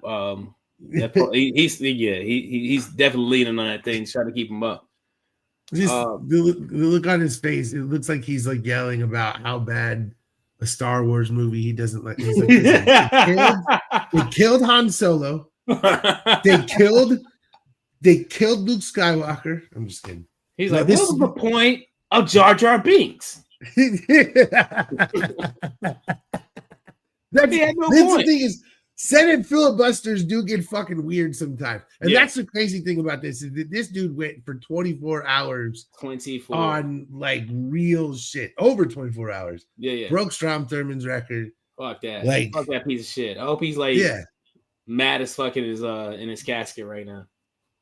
S2: He's definitely leaning on that thing, trying to keep him up.
S1: Just the look on his face, it looks like he's like yelling about how bad a Star Wars movie he doesn't like. He's like, they killed Han Solo. They killed Luke Skywalker. I'm just kidding.
S2: He's like, what was the point of Jar Jar Binks?
S1: That's the thing is, Senate filibusters do get fucking weird sometimes, and that's the crazy thing about this is that this dude went for 24 hours,
S2: 24
S1: on like real shit, over 24 hours.
S2: Yeah.
S1: Broke Strom Thurmond's record.
S2: Fuck that.
S1: Like,
S2: fuck that piece of shit. I hope he's like mad as fucking in his casket right now.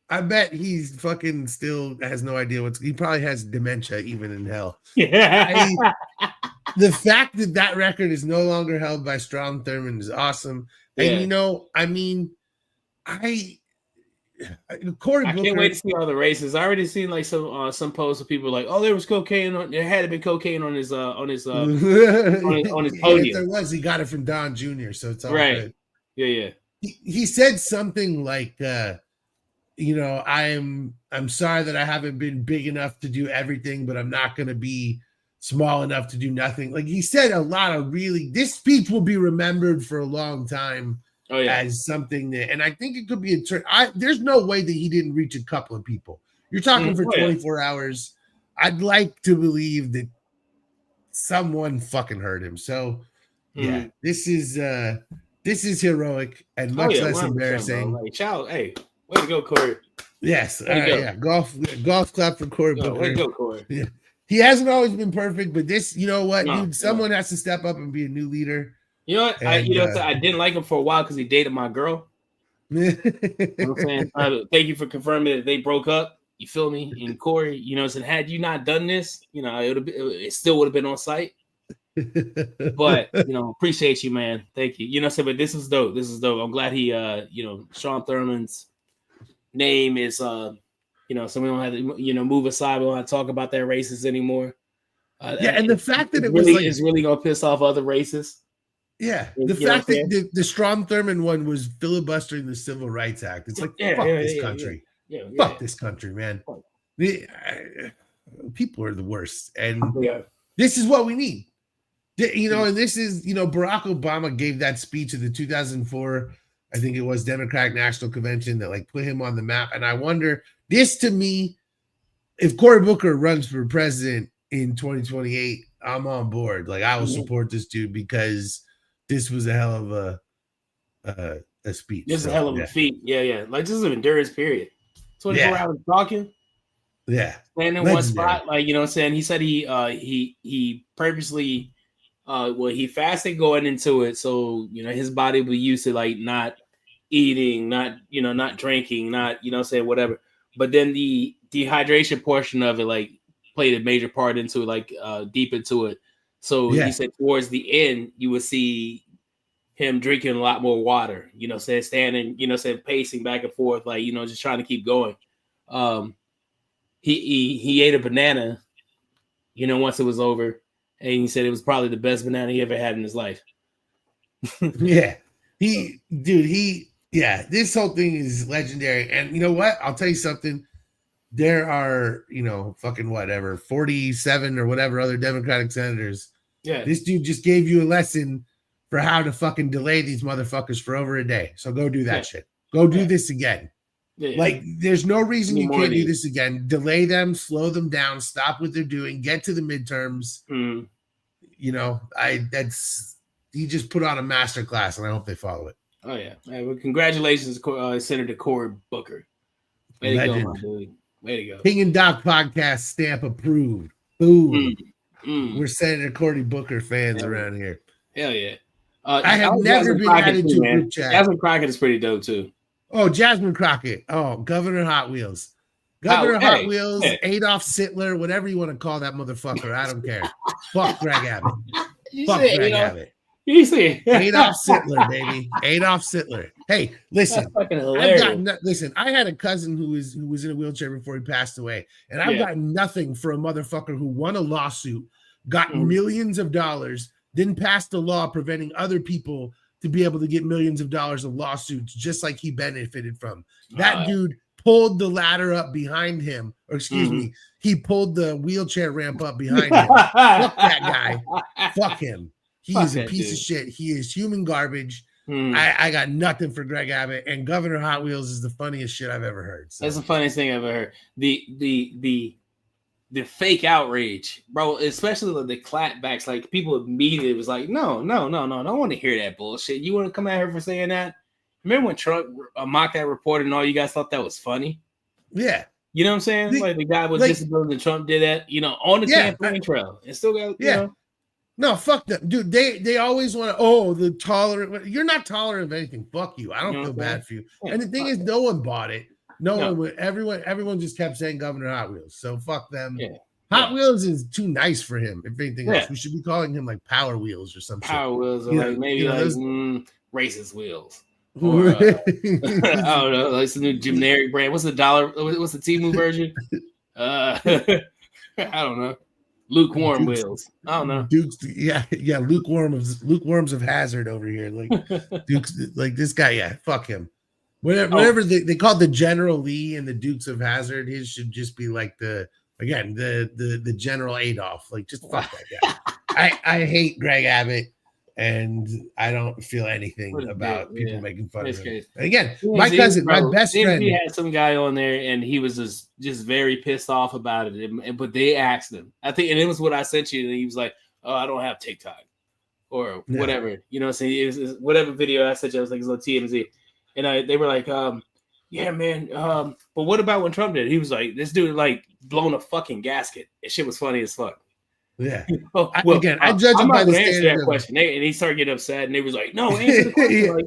S1: I bet he's fucking still has no idea he probably has dementia even in hell.
S2: Yeah.
S1: The fact that record is no longer held by Strom Thurmond is awesome. And Cory Booker,
S2: can't wait to see all the races. I already seen like some posts of people like, oh, there was cocaine on. There had to be cocaine on his on his podium.
S1: If there was, he got it from Don Jr. So it's all good.
S2: Yeah.
S1: He said something like, I'm sorry that I haven't been big enough to do everything, but I'm not going to be small enough to do nothing. Like, he said a lot of this speech will be remembered for a long time as something that, and I think it could be there's no way that he didn't reach a couple of people. You're talking for 24 hours. I'd like to believe that someone fucking heard him. So this is heroic and much less embarrassing.
S2: Like, child, hey, way to go, Cory.
S1: Yes. Golf clap for Cory Booker.
S2: Way to go, Cory.
S1: Yeah. He hasn't always been perfect, but this, you know what, dude? Someone has to step up and be a new leader.
S2: You know what? I didn't like him for a while because he dated my girl. You know what I'm saying? Thank you for confirming that they broke up. You feel me? And Cory, had you not done this, it still would have been on site. But appreciate you, man. Thank you. But this is dope. I'm glad he Strom Thurmond's name is so we don't have to move aside. We don't have to talk about their races anymore.
S1: And the fact that
S2: it's really gonna piss off other races.
S1: Yeah, the fact that the Strom Thurmond one was filibustering the Civil Rights Act. It's like, fuck this country. Fuck this country, man. People are the worst, and this is what we need. And this is, Barack Obama gave that speech at the 2004, I think it was, Democratic National Convention that like put him on the map. And I wonder, this to me, if Cory Booker runs for president in 2028, I'm on board. Like, I will support this dude because this was a hell of a speech.
S2: This is a hell of a feat. Yeah. Like, this is an endurance period. 24 hours talking.
S1: Yeah.
S2: Standing in one spot. Like, he said he purposely he fasted going into it, so his body will be used to like not eating, not drinking, not whatever. But then the dehydration portion of it like played a major part into it, like deep into it. So he said towards the end you would see him drinking a lot more water, standing, pacing back and forth, like just trying to keep going. He ate a banana, once it was over. And he said it was probably the best banana he ever had in his life.
S1: This whole thing is legendary. And you know what? I'll tell you something. There are, fucking whatever, 47 or whatever other Democratic senators. Yeah. This dude just gave you a lesson for how to fucking delay these motherfuckers for over a day. So go do that shit. Go do this again. Yeah. Like, there's no reason you can't do this again. Delay them, slow them down, stop what they're doing, get to the midterms. He just put on a master class, and I hope they follow it.
S2: Oh yeah. Well, congratulations, Senator Cory Booker. Way to go, my dude. Way to go.
S1: King and Doc podcast stamp approved. Boom. We're Senator Cory Booker fans around here.
S2: Hell yeah.
S1: I have never been added to a group chat.
S2: Jasmine Crockett is pretty dope too.
S1: Oh, Jasmine Crockett. Oh, Governor Hot Wheels. Governor Hot Wheels, Adolf Sittler, whatever you want to call that motherfucker. I don't care. Fuck Greg Abbott. Fuck Greg Abbott.
S2: You see,
S1: Adolf Sittler, baby. Adolf Sittler. Hey, listen. Listen, I had a cousin who was in a wheelchair before he passed away, and I've got nothing for a motherfucker who won a lawsuit, got millions of dollars, then passed a law preventing other people to be able to get millions of dollars of lawsuits, just like he benefited from. That dude pulled the ladder up behind him, or excuse me, he pulled the wheelchair ramp up behind him. Fuck that guy. Fuck him. He is a piece of shit. He is human garbage. I got nothing for Greg Abbott, and Governor Hot Wheels is the funniest shit I've ever heard. So.
S2: That's the funniest thing I've ever heard. The fake outrage, bro, especially the clapbacks. Like people immediately was like, no, I don't want to hear that bullshit. You want to come at her for saying that? Remember when Trump mocked that reporter and all you guys thought that was funny?
S1: Yeah.
S2: You know what I'm saying? Like the guy with disabilities and Trump did that, on the campaign trail. And still got, you know.
S1: No, fuck them. Dude, they always want to, the tolerant. You're not tolerant of anything. Fuck you. I don't feel bad for you. Yeah, and the thing is, no one bought it. No one would. Everyone just kept saying Governor Hot Wheels. So fuck them. Yeah. Hot Wheels is too nice for him. If anything else, we should be calling him like Power Wheels or something.
S2: Power Wheels, or like maybe racist wheels. Or, I don't know, like some new generic brand. What's the Temu version? I don't know. Lukewarm wheels. I don't know.
S1: Dukes, lukewarms of hazard over here. Like Dukes, like this guy, fuck him. Whatever they called the General Lee and the Dukes of Hazzard, his should just be like the General Adolf. Like just fuck that guy. I hate Greg Abbott. And I don't feel anything about people making fun of him. And again, my cousin, my best friend,
S2: he had some guy on there, and he was just very pissed off about it. But they asked him, I think, and it was what I sent you, and he was like, "Oh, I don't have TikTok or whatever." You know what I'm saying? It was whatever video I sent you. I was like, "It's on TMZ," and they were like, "Yeah, man. But what about when Trump did it?" He was like, "This dude like blown a fucking gasket." And shit was funny as fuck.
S1: Yeah.
S2: I judge him by the standard of that question. And he started getting upset, and they was like, "No, answer the question." Like,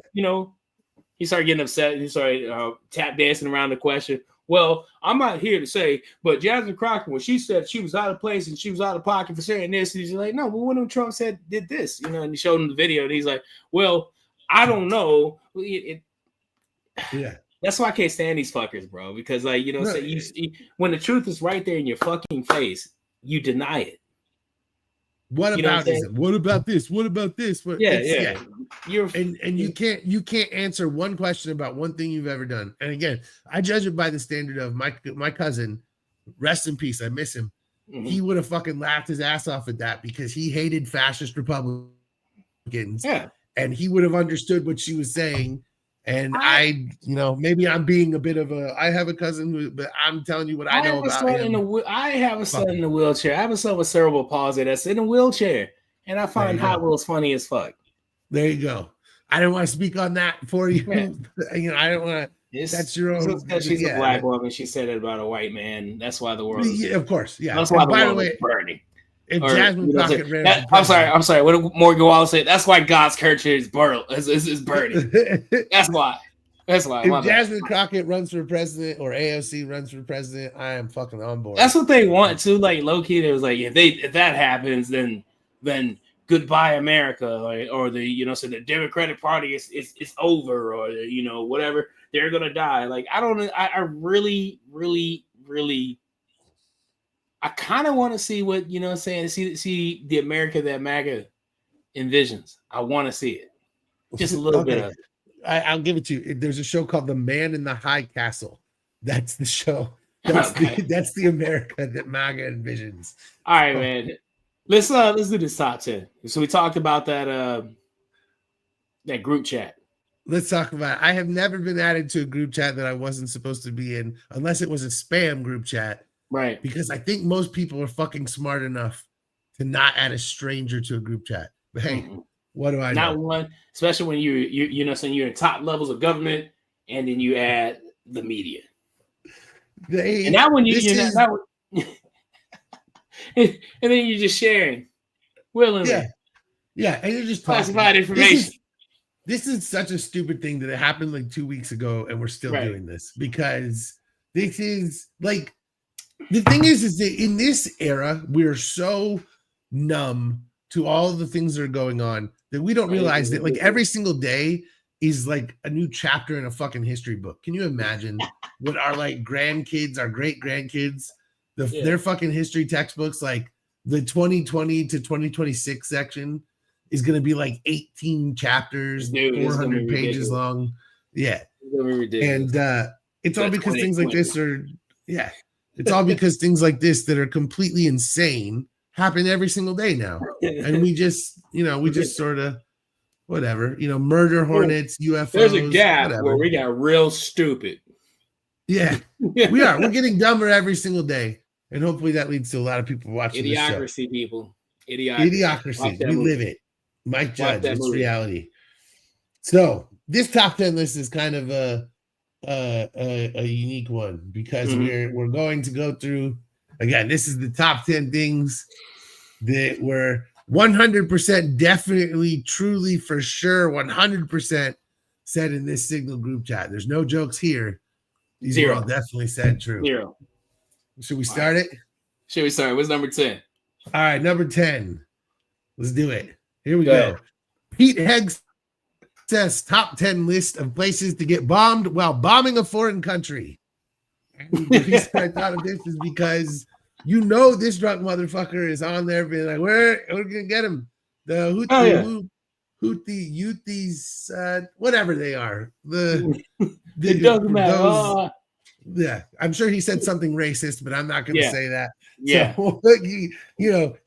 S2: he started getting upset, and he started tap dancing around the question. Well, I'm not here to say, but Jasmine Crockett, when she said she was out of place and she was out of pocket for saying this, he's like, "No, but when Trump did this, and he showed him the video, and he's like, "Well, I don't know." That's why I can't stand these fuckers, bro. Because when the truth is right there in your fucking face, you deny it.
S1: What about this? What about this? What about this? You can't answer one question about one thing you've ever done. And again, I judge it by the standard of my cousin. Rest in peace. I miss him. Mm-hmm. He would have fucking laughed his ass off at that because he hated fascist Republicans. Yeah, and he would have understood what she was saying. And maybe I'm being a bit of I have a cousin but I'm telling you what I know about him.
S2: I have a son in a wheelchair. I have a son with cerebral palsy that's in a wheelchair. And I find Hot Wheels funny as fuck.
S1: There you go. I don't want to speak on that for you. I don't want to. That's your own.
S2: She's a black woman. She said it about a white man. That's why the world is.
S1: Yeah, of course. Yeah.
S2: That's why the world is burning.
S1: If Jasmine Crockett ran,
S2: I'm sorry. What did Morgan Wallace say? That's why God's church is burning. That's why.
S1: If Jasmine Crockett runs for president or AOC runs for president, I am fucking on board.
S2: That's what they want too. Like low key, it was like if that happens, then goodbye America, or the so the Democratic Party is over, or whatever, they're gonna die. Like I really I kind of want to see what see the America that MAGA envisions. I want to see it, just a little bit of it.
S1: I'll give it to you. There's a show called The Man in the High Castle. That's the show. That's the America that MAGA envisions.
S2: All right, man. Let's do this top 10. So we talked about that group chat.
S1: Let's talk about it. I have never been added to a group chat that I wasn't supposed to be in, unless it was a spam group chat.
S2: Right.
S1: Because I think most people are fucking smart enough to not add a stranger to a group chat. But hey, what do I know?
S2: Not one, especially when you're in top levels of government, and then you add the media. And now when and then you're just sharing willingly.
S1: Yeah, and you're just
S2: classified information.
S1: This is such a stupid thing that it happened like 2 weeks ago, and we're still doing this because This is like the thing is that in this era, we're so numb to all the things that are going on that we don't realize that like every single day is like a new chapter in a fucking history book. Can you imagine what our like grandkids, our great grandkids, their fucking history textbooks, like the 2020 to 2026 section is going to be like 18 chapters, 400 pages long. Yeah. And it's all because things like this are, it's all because things like this that are completely insane happen every single day now. And we just, we just sort of, whatever, murder hornets, UFOs.
S2: There's a gap where we got real stupid.
S1: Yeah, we are. We're getting dumber every single day. And hopefully that leads to a lot of people watching this show.
S2: Idiocracy, people. Idiocracy.
S1: We live it. Mike Judge, it's reality. So this top 10 list is kind of a unique one because we're going to go through, again, this is the top 10 things that were 100% definitely, truly, for sure, 100% said in this Signal group chat. There's no jokes here. These are all definitely said true.
S2: 0.
S1: Should we start it?
S2: Should we start? What's number 10?
S1: All right, number 10. Let's do it. Here we go. Pete Hegseth's top 10 list of places to get bombed while bombing a foreign country. And the reason I thought of this is because this drunk motherfucker is on there being like, we're gonna get him. The Houthis, whatever they are.
S2: It doesn't matter.
S1: Yeah, I'm sure he said something racist, but I'm not going to say that.
S2: Yeah,
S1: so, he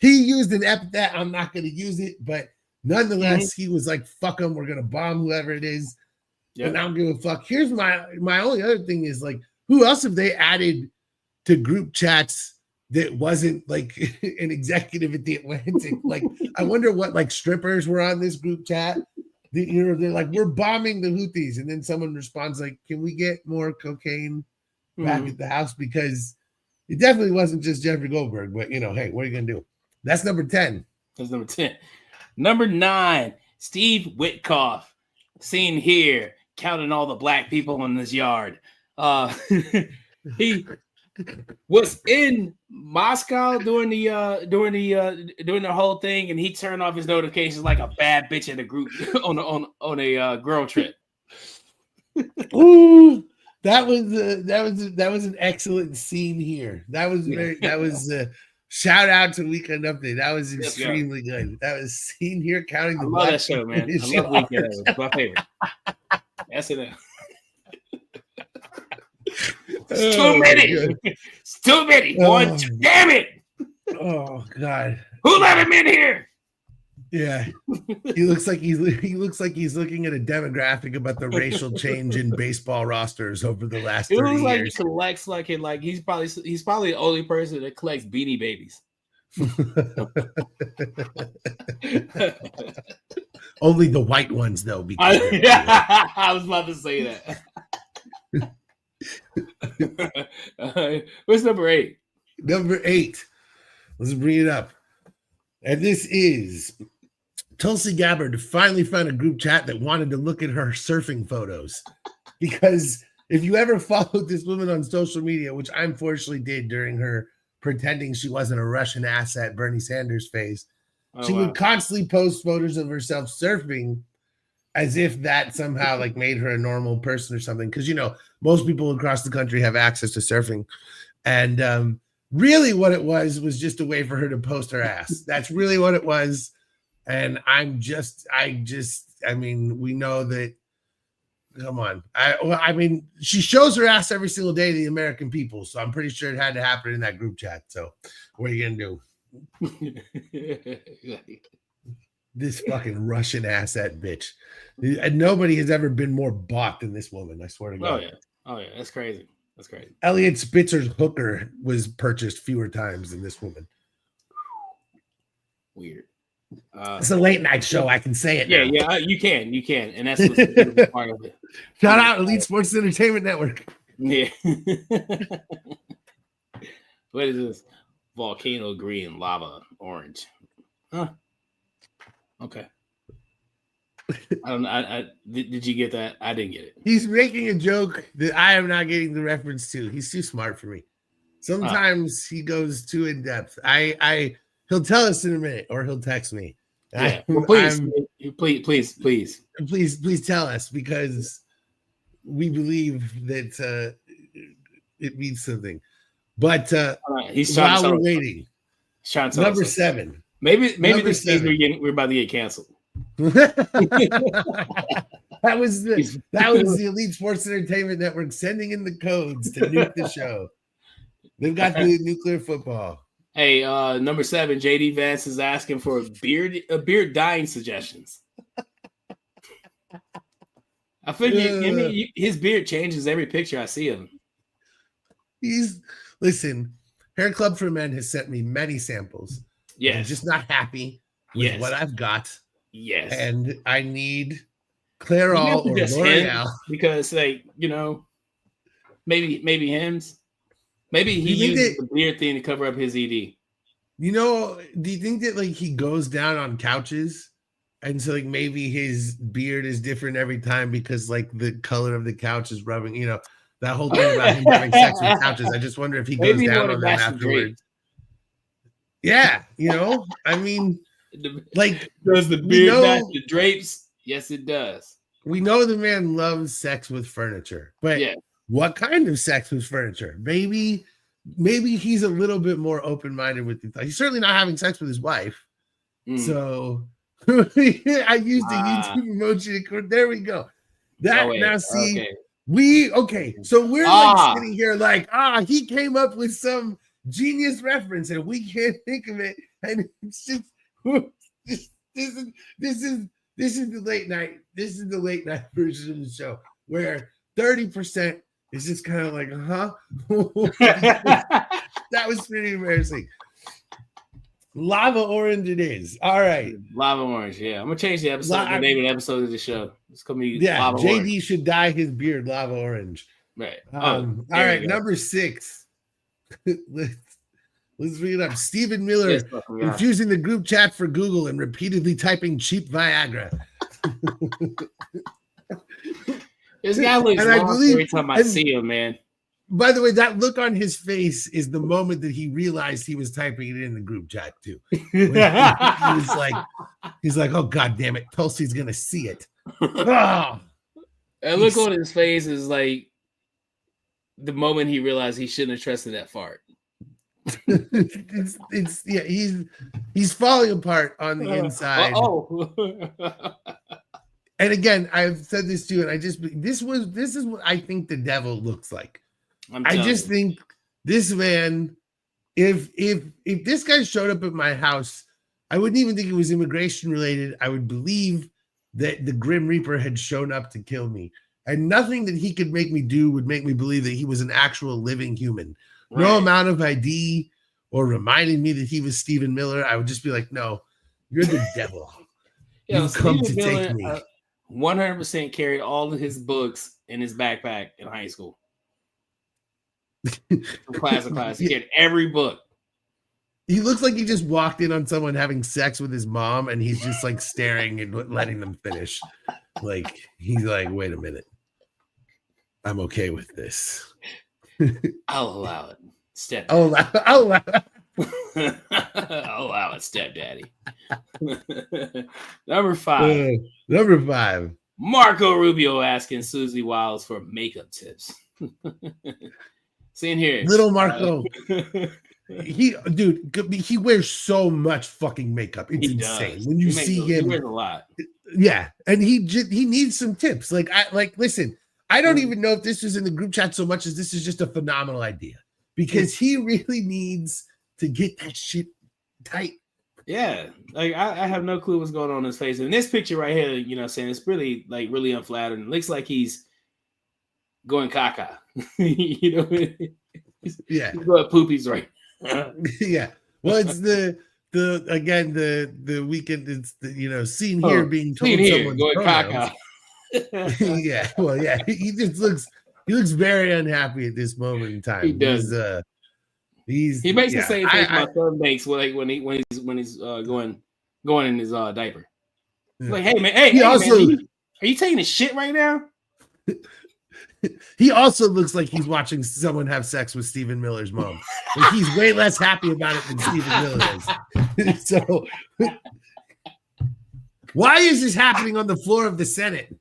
S1: used an epithet. I'm not going to use it, but nonetheless, he was like, "Fuck them. We're going to bomb whoever it is." Yep. And I don't give a fuck. Here's my only other thing is like, who else have they added to group chats that wasn't like an executive at the Atlantic? Like, I wonder what like strippers were on this group chat. They're like, we're bombing the Houthis, and then someone responds like, "Can we get more cocaine back at the house?" Because it definitely wasn't just Jeffrey Goldberg, but hey, what are you gonna do? That's number 10.
S2: That's number 10. Number 9, Steve Witkoff, seen here counting all the black people in his yard. He was in Moscow during the whole thing, and he turned off his notifications like a bad bitch at a group on a girl trip.
S1: Ooh. That was an excellent scene here. That was shout out to Weekend Update. That was extremely good. That was scene here counting the.
S2: I love that show, man. I love Weekend. It's my favorite. That's it. It's too many. It's too many. Boy, damn it!
S1: Oh God!
S2: Who let him in here?
S1: Yeah, he looks like he's looking at a demographic about the racial change in baseball rosters over the last 30 years. It looks
S2: like he collects like he's probably the only person that collects Beanie Babies.
S1: Only the white ones, though.
S2: Because I was about to say that. What's number 8?
S1: Number 8. Let's bring it up. And this is Tulsi Gabbard finally found a group chat that wanted to look at her surfing photos. Because if you ever followed this woman on social media, which I unfortunately did during her pretending she wasn't a Russian asset Bernie Sanders phase, she would constantly post photos of herself surfing as if that somehow like made her a normal person or something. Because, most people across the country have access to surfing. And really what it was just a way for her to post her ass. That's really what it was. And I mean, we know that, come on. I mean, she shows her ass every single day to the American people. So I'm pretty sure it had to happen in that group chat. So what are you going to do? This fucking Russian asset bitch. And nobody has ever been more bought than this woman. I swear to God.
S2: Oh yeah. That's crazy. That's crazy.
S1: Elliot Spitzer's hooker was purchased fewer times than this woman.
S2: Weird.
S1: It's a late night show. I can say it.
S2: Yeah,
S1: now.
S2: You can, and that's what's part of it.
S1: Shout out Elite Sports Entertainment Network.
S2: Yeah. What is this? Volcano green, lava orange. Huh. Okay. I don't. Did you get that? I didn't get it.
S1: He's making a joke that I am not getting the reference to. He's too smart for me. Sometimes he goes too in depth. He'll tell us in a minute, or he'll text me.
S2: Yeah. Well, please
S1: tell us, because we believe that it means something. But
S2: he's
S1: while we're waiting, number 7.
S2: Maybe this means we're about to get canceled.
S1: that was the Elite Sports Entertainment Network sending in the codes to nuke the show. They've got the nuclear football.
S2: Hey, number 7, JD Vance is asking for beard dyeing suggestions. I figure his beard changes every picture I see of him.
S1: Listen, Hair Club for Men has sent me many samples.
S2: Yes.
S1: I'm just not happy with what I've got.
S2: Yes.
S1: And I need Clairol or L'Oreal.
S2: Because, like, maybe Hims. Maybe he uses the beard thing to cover up his ED.
S1: Do you think that, like, he goes down on couches? And so, like, maybe his beard is different every time because, like, the color of the couch is rubbing, that whole thing about him having sex with couches. I just wonder if he goes down on them afterwards. Yeah, I mean, like,
S2: does the beard match the drapes? Yes, it does.
S1: We know the man loves sex with furniture, but what kind of sex with furniture? Maybe he's a little bit more open-minded with it. He's certainly not having sex with his wife. So I used the YouTube emoji. There we go. So we're like sitting here like, he came up with some genius reference and we can't think of it. And it's just this is the late night. This is the late night version of the show where 30% is just kind of like, that was pretty embarrassing. Lava Orange it is. All right.
S2: Lava Orange, yeah. I'm gonna change the episode, the name of the episode of the show. It's gonna be Lava
S1: JD
S2: Orange.
S1: Should dye his beard Lava Orange.
S2: Right.
S1: All right, number 6. Let's read it up. Stephen Miller confusing the group chat for Google and repeatedly typing cheap Viagra.
S2: This guy looks lost every time I see him, man.
S1: By the way, that look on his face is the moment that he realized he was typing it in the group chat too. He's like, oh, God damn it. Tulsi's going to see it. Oh.
S2: And look on his face is like the moment he realized he shouldn't have trusted that fart.
S1: He's falling apart on the inside. And again, I've said this too, and this is what I think the devil looks like. I just think this man, if this guy showed up at my house, I wouldn't even think it was immigration related. I would believe that the Grim Reaper had shown up to kill me, and nothing that he could make me do would make me believe that he was an actual living human. Right. No amount of ID or reminding me that he was Stephen Miller. I would just be like, no, you're the devil. You've come to take me.
S2: 100% carried all of his books in his backpack in high school. From class to class. He had every book.
S1: He looks like he just walked in on someone having sex with his mom and he's just like staring and letting them finish. Like, he's like, wait a minute. I'm okay with this.
S2: I'll allow it. Step.
S1: I'll allow it.
S2: I'll allow it, stepdaddy. Number 5.
S1: Number 5.
S2: Marco Rubio asking Susie Wiles for makeup tips. Seeing here,
S1: little Marco. He wears so much fucking makeup. It's insane. When you see him,
S2: he wears a lot.
S1: Yeah, and he needs some tips. Listen, I don't even know if this was in the group chat so much as this is just a phenomenal idea because he really needs to get that shit tight.
S2: Yeah, like I have no clue what's going on in his face. And this picture right here, saying it's really really unflattering. It looks like he's going caca. Yeah, he's going poopies right.
S1: Yeah. Well, it's the weekend. It's the scene here being told someone's
S2: going caca.
S1: Yeah. Well, yeah. He looks very unhappy at this moment in time.
S2: He does. He makes the same face my son makes when he's going in his diaper. Like, hey man, hey,
S1: He
S2: hey
S1: also
S2: man, are you taking a shit right now?
S1: he also looks like he's watching someone have sex with Stephen Miller's mom. Like he's way less happy about it than Stephen Miller is. So why is this happening on the floor of the Senate?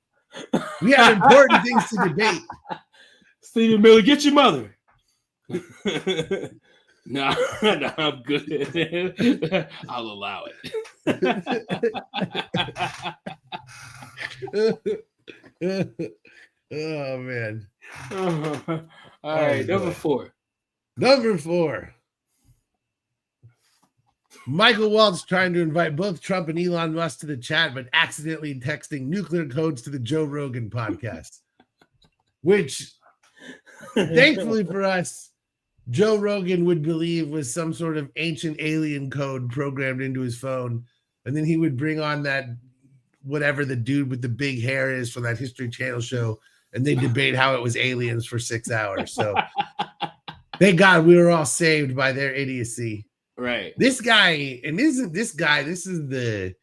S1: We have important things to debate.
S2: Stephen Miller, get your mother. No, I'm good. I'll allow
S1: it. Oh man.
S2: All right, number 4.
S1: Number 4. Michael Waltz trying to invite both Trump and Elon Musk to the chat, but accidentally texting nuclear codes to the Joe Rogan podcast. Which, thankfully for us, Joe Rogan would believe was some sort of ancient alien code programmed into his phone. And then he would bring on that, whatever the dude with the big hair is from that History Channel show. And they debate how it was aliens for 6 hours. So thank God we were all saved by their idiocy.
S2: Right.
S1: This guy, and isn't this guy, this is the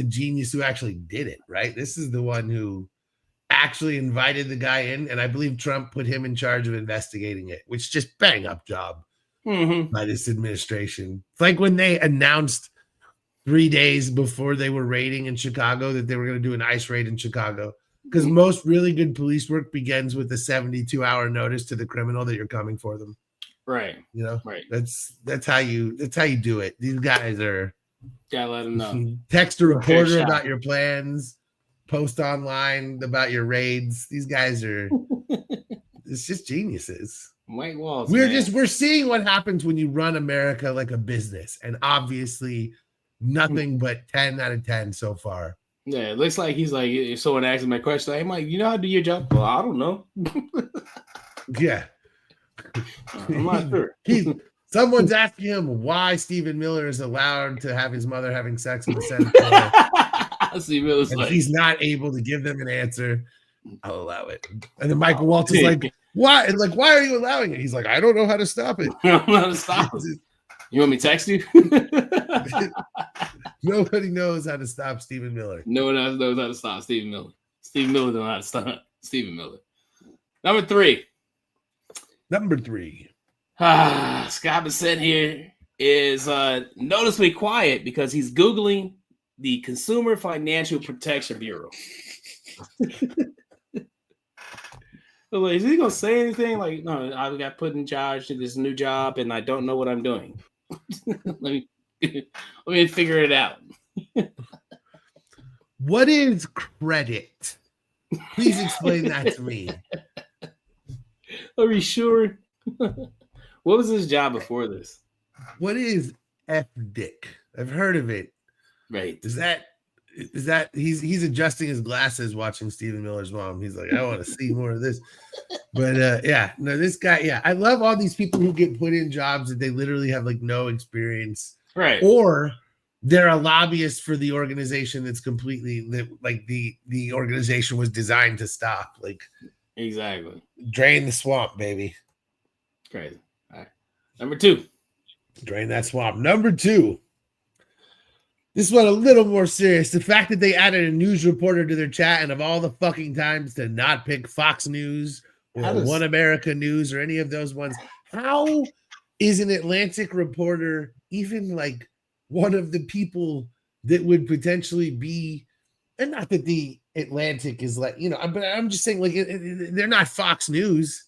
S1: genius who actually did it, right? This is the one who actually invited the guy in, and I believe Trump put him in charge of investigating it, which just bang up job by this administration. It's like when they announced 3 days before they were raiding in Chicago that they were going to do an ICE raid in Chicago, because most really good police work begins with a 72-hour notice to the criminal that you're coming for them.
S2: Right.
S1: You know,
S2: right.
S1: That's how you do it. These guys are
S2: gotta let them know.
S1: Text a reporter about your plans, post online about your raids. These guys are it's just geniuses.
S2: Mike Waltz.
S1: We're seeing what happens when you run America like a business, and obviously nothing but 10 out of 10 so far.
S2: Yeah, it looks like he's like, if someone asks him a question, like, hey, Mike, you know how to do your job? Well, I don't know.
S1: Yeah.
S2: I'm not sure.
S1: Someone's asking him why Stephen Miller is allowed to have his mother having sex in the Senate floor.
S2: Steve Miller's
S1: and
S2: like,
S1: he's not able to give them an answer. I'll allow it. And then Michael Waltz is like, why? And like, why are you allowing it? He's like, I don't know how to stop it.
S2: I don't know how to stop it. You want me to text you?
S1: Nobody knows how to stop Stephen Miller.
S2: No one else knows how to stop Stephen Miller. Stephen Miller don't know how to stop Stephen Miller. Number 3. Scott Bissett here is noticeably quiet because he's Googling the Consumer Financial Protection Bureau. So like, is he gonna say anything? Like, no, I got put in charge of this new job and I don't know what I'm doing. let me figure it out.
S1: What is credit? Please explain that to me.
S2: Are you sure? What was his job before this?
S1: What is FDIC? I've heard of it.
S2: Right.
S1: Is that he's adjusting his glasses watching Stephen Miller's mom. He's like, I want to see more of this. But yeah, no, this guy, yeah. I love all these people who get put in jobs that they literally have like no experience.
S2: Right.
S1: Or they're a lobbyist for the organization that's completely like the organization was designed to stop. Like
S2: exactly.
S1: Drain the swamp, baby.
S2: Crazy. All right. Number 2.
S1: Drain that swamp. Number 2. This one a little more serious. The fact that they added a news reporter to their chat, and of all the fucking times to not pick Fox News or One America News or any of those ones, how is an Atlantic reporter even like one of the people that would potentially be, and not that the Atlantic is like, you know, but I'm just saying like they're not Fox News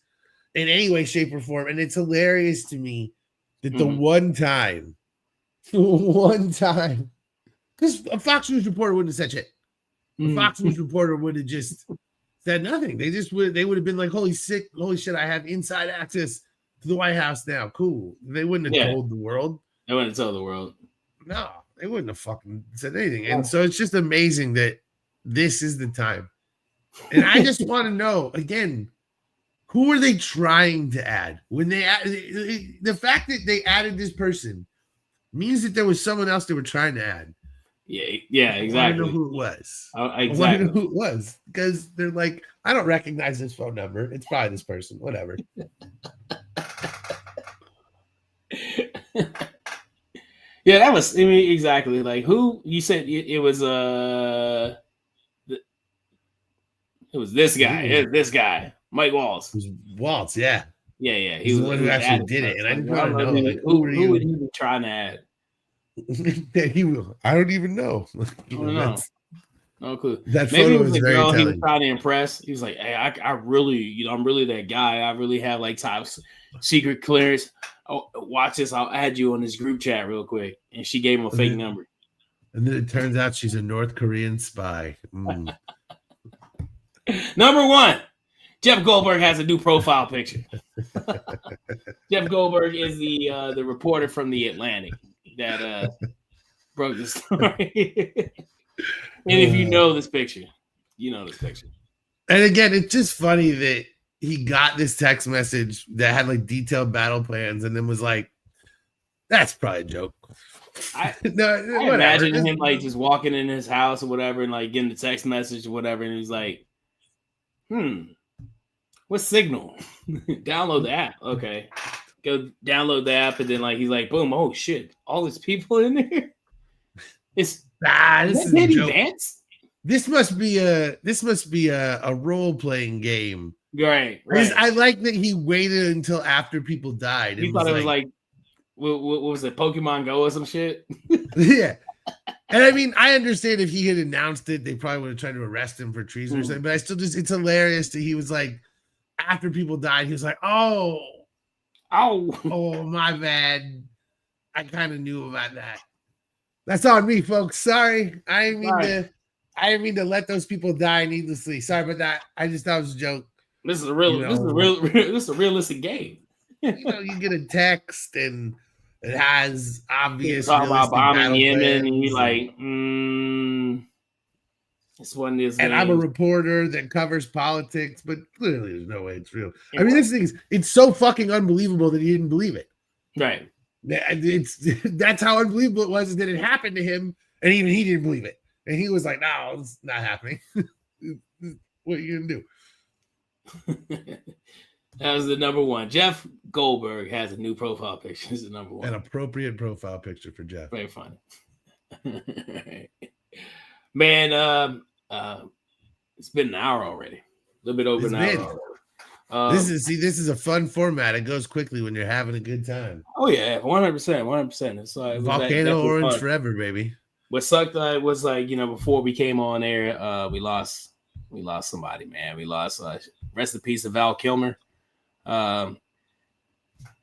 S1: in any way, shape, or form. And it's hilarious to me that the one time, because a Fox News reporter wouldn't have said shit. A Fox News reporter would have just said nothing. They would have been like, holy shit, I have inside access to the White House now. Cool. They wouldn't have told the world.
S2: They wouldn't tell the world.
S1: No, they wouldn't have fucking said anything. And so it's just amazing that this is the time. And I just want to know, again, who are they trying to add? When they the fact that they added this person means that there was someone else they were trying to add.
S2: Yeah, exactly.
S1: I want to know who it was.
S2: Exactly.
S1: I want to know who it was because they're like, I don't recognize this phone number. It's probably this person. Whatever.
S2: Yeah, that was. I mean, exactly. Like who you said it was? It was this guy. It's this guy, Mike Walls.
S1: It was Waltz, yeah.
S2: Yeah.
S1: He's the one who actually did it, and I just want to know, like,
S2: who would he be trying to add?
S1: I don't even know.
S2: I don't know. No clue.
S1: That
S2: Maybe
S1: photo
S2: it was
S1: is
S2: the
S1: very
S2: girl
S1: telling.
S2: he was trying to impress. He was like, "Hey, I really, I'm really that guy. I really have like top secret clearance. Oh, watch this. I'll add you on this group chat real quick." And she gave him a fake number.
S1: And then it turns out she's a North Korean spy.
S2: Number 1, Jeff Goldberg has a new profile picture. Jeff Goldberg is the reporter from the Atlantic that broke the story. And if you know this picture, you know this picture.
S1: And again, it's just funny that he got this text message that had like detailed battle plans and then was like, that's probably a joke.
S2: I imagine him like just walking in his house or whatever and like getting the text message or whatever. And he's like, what's Signal? Download the app. Okay. Go download the app. And then like, he's like, boom. Oh shit. All these people in there. This is a joke. Dance?
S1: This must be a role-playing game.
S2: Right.
S1: I like that he waited until after people died.
S2: He thought it was like what was it, Pokemon Go or some shit?
S1: Yeah. And I mean, I understand if he had announced it, they probably would have tried to arrest him for treason or something. But I still it's hilarious that he was like, after people died, he was like, oh, my bad. I kind of knew about that. That's on me, folks. Sorry. I didn't mean to let those people die needlessly. Sorry about that. I just thought it was a joke.
S2: This is a realistic game.
S1: You get a text and it has obvious
S2: talk about bombing Yemen, and you're like, this one is.
S1: And I'm a reporter that covers politics, but clearly there's no way it's real. I mean, this thing is, it's so fucking unbelievable that he didn't believe it.
S2: Right.
S1: That's how unbelievable it was that it happened to him, and even he didn't believe it. And he was like, no, it's not happening. What are you gonna do?
S2: That was the number 1. Jeff Goldberg has a new profile picture. This is the number 1.
S1: An appropriate profile picture for Jeff.
S2: Very funny. Man, it's been an hour already. A little bit over an hour already.
S1: This is a fun format. It goes quickly when you're having a good time.
S2: Oh yeah, 100%. It's like
S1: Volcano Orange fun. Forever, baby.
S2: What sucked was like, before we came on air, we lost somebody, man. We lost rest in peace of Val Kilmer.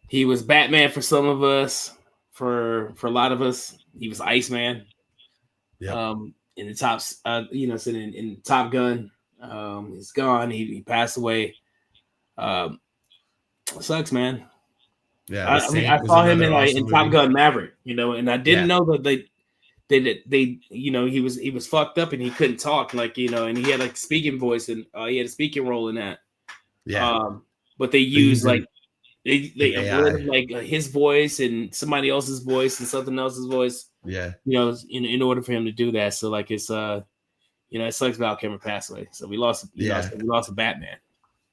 S2: He was Batman for some of us, for a lot of us. He was Iceman. Yeah. In the tops, in Top Gun. He's gone. He passed away. Sucks, man.
S1: Yeah,
S2: I saw him in Top Gun Maverick, and I didn't know that they he was fucked up and he couldn't talk, and he had like speaking voice and he had a speaking role in that.
S1: Yeah.
S2: But they used like they avoided like his voice and somebody else's voice and something else's voice.
S1: Yeah.
S2: In order for him to do that. So like it's it sucks Val Kilmer passed away. So we lost a Batman.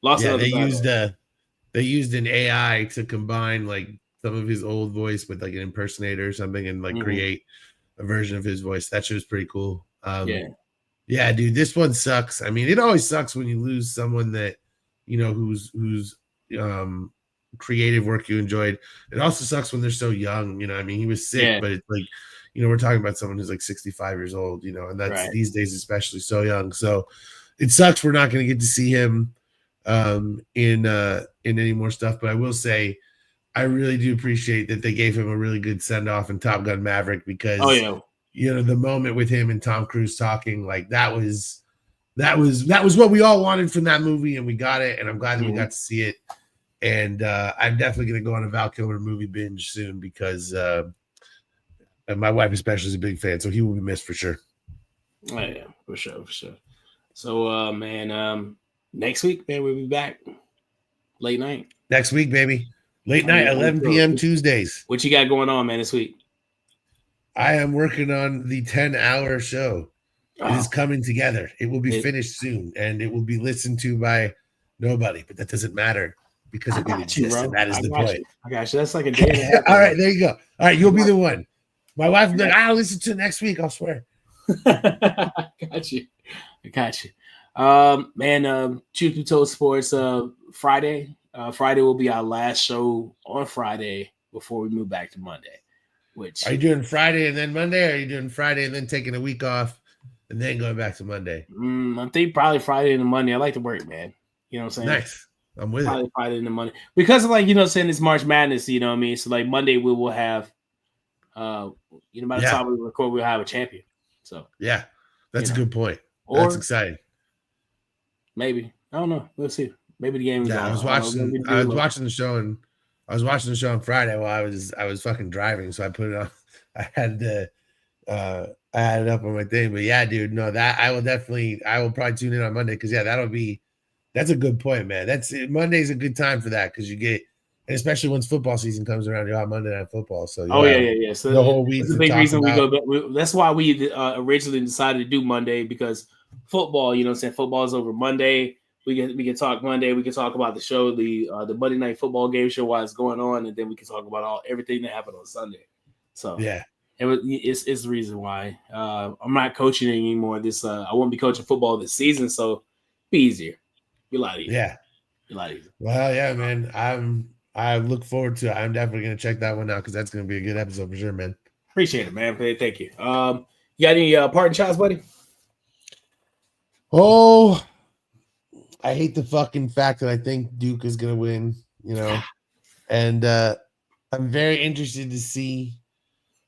S1: They used an AI to combine like some of his old voice with like an impersonator or something and like create a version of his voice. That shit was pretty cool. Yeah, dude, this one sucks. I mean, it always sucks when you lose someone that whose creative work you enjoyed. It also sucks when they're so young. I mean, he was sick, but it's like, we're talking about someone who's like 65 years old, and that's right. These days, especially so young. So it sucks we're not going to get to see him in any more stuff. But I will say, I really do appreciate that they gave him a really good send off in Top Gun Maverick because, the moment with him and Tom Cruise talking, like that was what we all wanted from that movie, and we got it. And I'm glad that we got to see it. And I'm definitely going to go on a Val Kilmer movie binge soon because and my wife especially is a big fan, so he will be missed for sure.
S2: Oh, yeah, for sure. So, next week, man, we'll be back late night.
S1: Next week, baby. Late night, 11 p.m. Tuesdays.
S2: What you got going on, man, this week?
S1: I am working on the 10-hour show. It is coming together. It will be finished soon, and it will be listened to by nobody, but that doesn't matter because it exists, and that is the point.
S2: I got you. That's like a day and a half.
S1: All right, there you go. All right, you'll be the one. My wife was like, I'll listen to it next week, I'll swear.
S2: Got you. Man, Truth Be Told Sports Friday. Friday will be our last show on Friday before we move back to Monday. Which
S1: are you doing Friday and then Monday, or are you doing Friday and then taking a week off and then going back to Monday?
S2: I think probably Friday and Monday. I like to work, man. You know what I'm saying?
S1: Nice. I'm with
S2: probably
S1: it.
S2: Friday and Monday. Because of, like, you know what I'm saying, it's March Madness, you know what I mean? So like Monday we will have by the time we record, we'll have a champion. So
S1: yeah, that's a good point.
S2: Or
S1: that's exciting.
S2: Maybe. I don't know. We'll see. Maybe the game is
S1: on. I was watching the show, and I was watching the show on Friday while I was fucking driving, so I put it on. I had it up on my thing. But yeah, dude, no, that I will probably tune in on Monday, because that's a good point, man. Monday's a good time for that, because you get, and especially once football season comes around, you'll have Monday Night Football. So
S2: yeah. So
S1: the whole week.
S2: That's a big reason we go. That's why we originally decided to do Monday, because football, you know what I'm saying, football is over Monday. We can talk Monday. We can talk about the show, the Monday Night Football game show, while it's going on, and then we can talk about everything that happened on Sunday. So
S1: yeah,
S2: it's the reason why I'm not coaching anymore. I won't be coaching football this season, so be easier, be a lot easier.
S1: Yeah,
S2: be a lot easier.
S1: Well, yeah, man. I look forward to it. I'm definitely gonna check that one out, because that's gonna be a good episode for sure, man.
S2: Appreciate it, man. Thank you. You got any parting shots, buddy?
S1: Oh, I hate the fucking fact that I think Duke is gonna win, and I'm very interested to see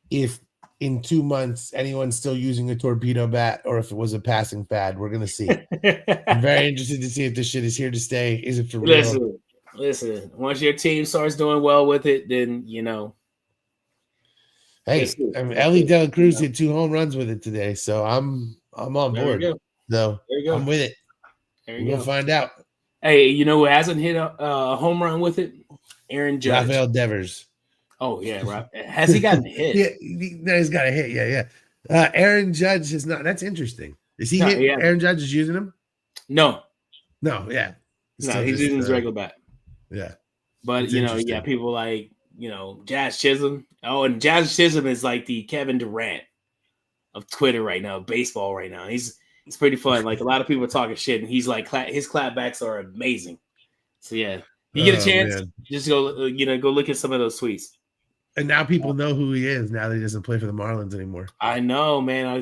S1: if in 2 months anyone's still using a torpedo bat, or if it was a passing fad. We're gonna see. I'm very interested to see if this shit is here to stay. Is it for real?
S2: Listen. Once your team starts doing well with it, then
S1: Hey, Ellie De La Cruz hit 2 home runs with it today, so I'm on board. So I'm with it. We'll find out.
S2: Hey, you know who hasn't hit a home run with it? Aaron Judge.
S1: Rafael Devers.
S2: Oh, yeah. Right. Has he gotten hit?
S1: Yeah, he's got a hit. Yeah. Aaron Judge has not. That's interesting. Is he hit? Yeah. Aaron Judge is using him?
S2: No,
S1: yeah.
S2: He's using his regular bat.
S1: Yeah.
S2: But, people like, Jazz Chisholm. Oh, and Jazz Chisholm is like the Kevin Durant of Twitter right now, baseball right now. It's pretty fun. Like, a lot of people are talking shit, and he's like, his clapbacks are amazing. So yeah, you get a chance, just go look at some of those tweets.
S1: And now people know who he is. Now that he doesn't play for the Marlins anymore.
S2: I know, man. I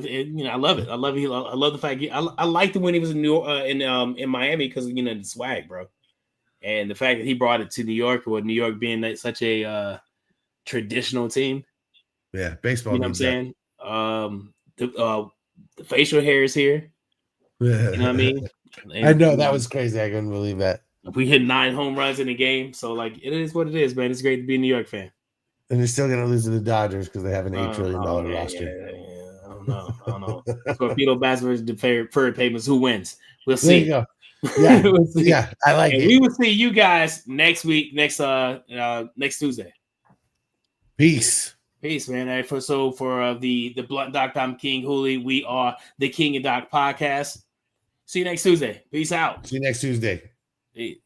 S2: love it. I love the fact I liked him when he was in in Miami, because the swag, bro, and the fact that he brought it to New York, with New York being such a traditional team.
S1: Yeah, baseball.
S2: You know what I'm saying? The facial hair is here. You know what I mean?
S1: And, I know that was crazy. I couldn't believe that.
S2: We hit 9 home runs in a game, so like it is what it is, man. It's great to be a New York fan.
S1: And they're still gonna lose to the Dodgers because they have an $8 trillion roster.
S2: Yeah. I don't know. Torpedo bats versus deferred payments. Who wins? We'll see.
S1: There you go. Yeah, we'll see. Yeah, I like it.
S2: We will see you guys next week, next Tuesday.
S1: Peace,
S2: man. All right, for the Blunt Doc, I'm King Hooley. We are the King and Doc podcast. See you next Tuesday. Peace out.
S1: See you next Tuesday.
S2: Peace.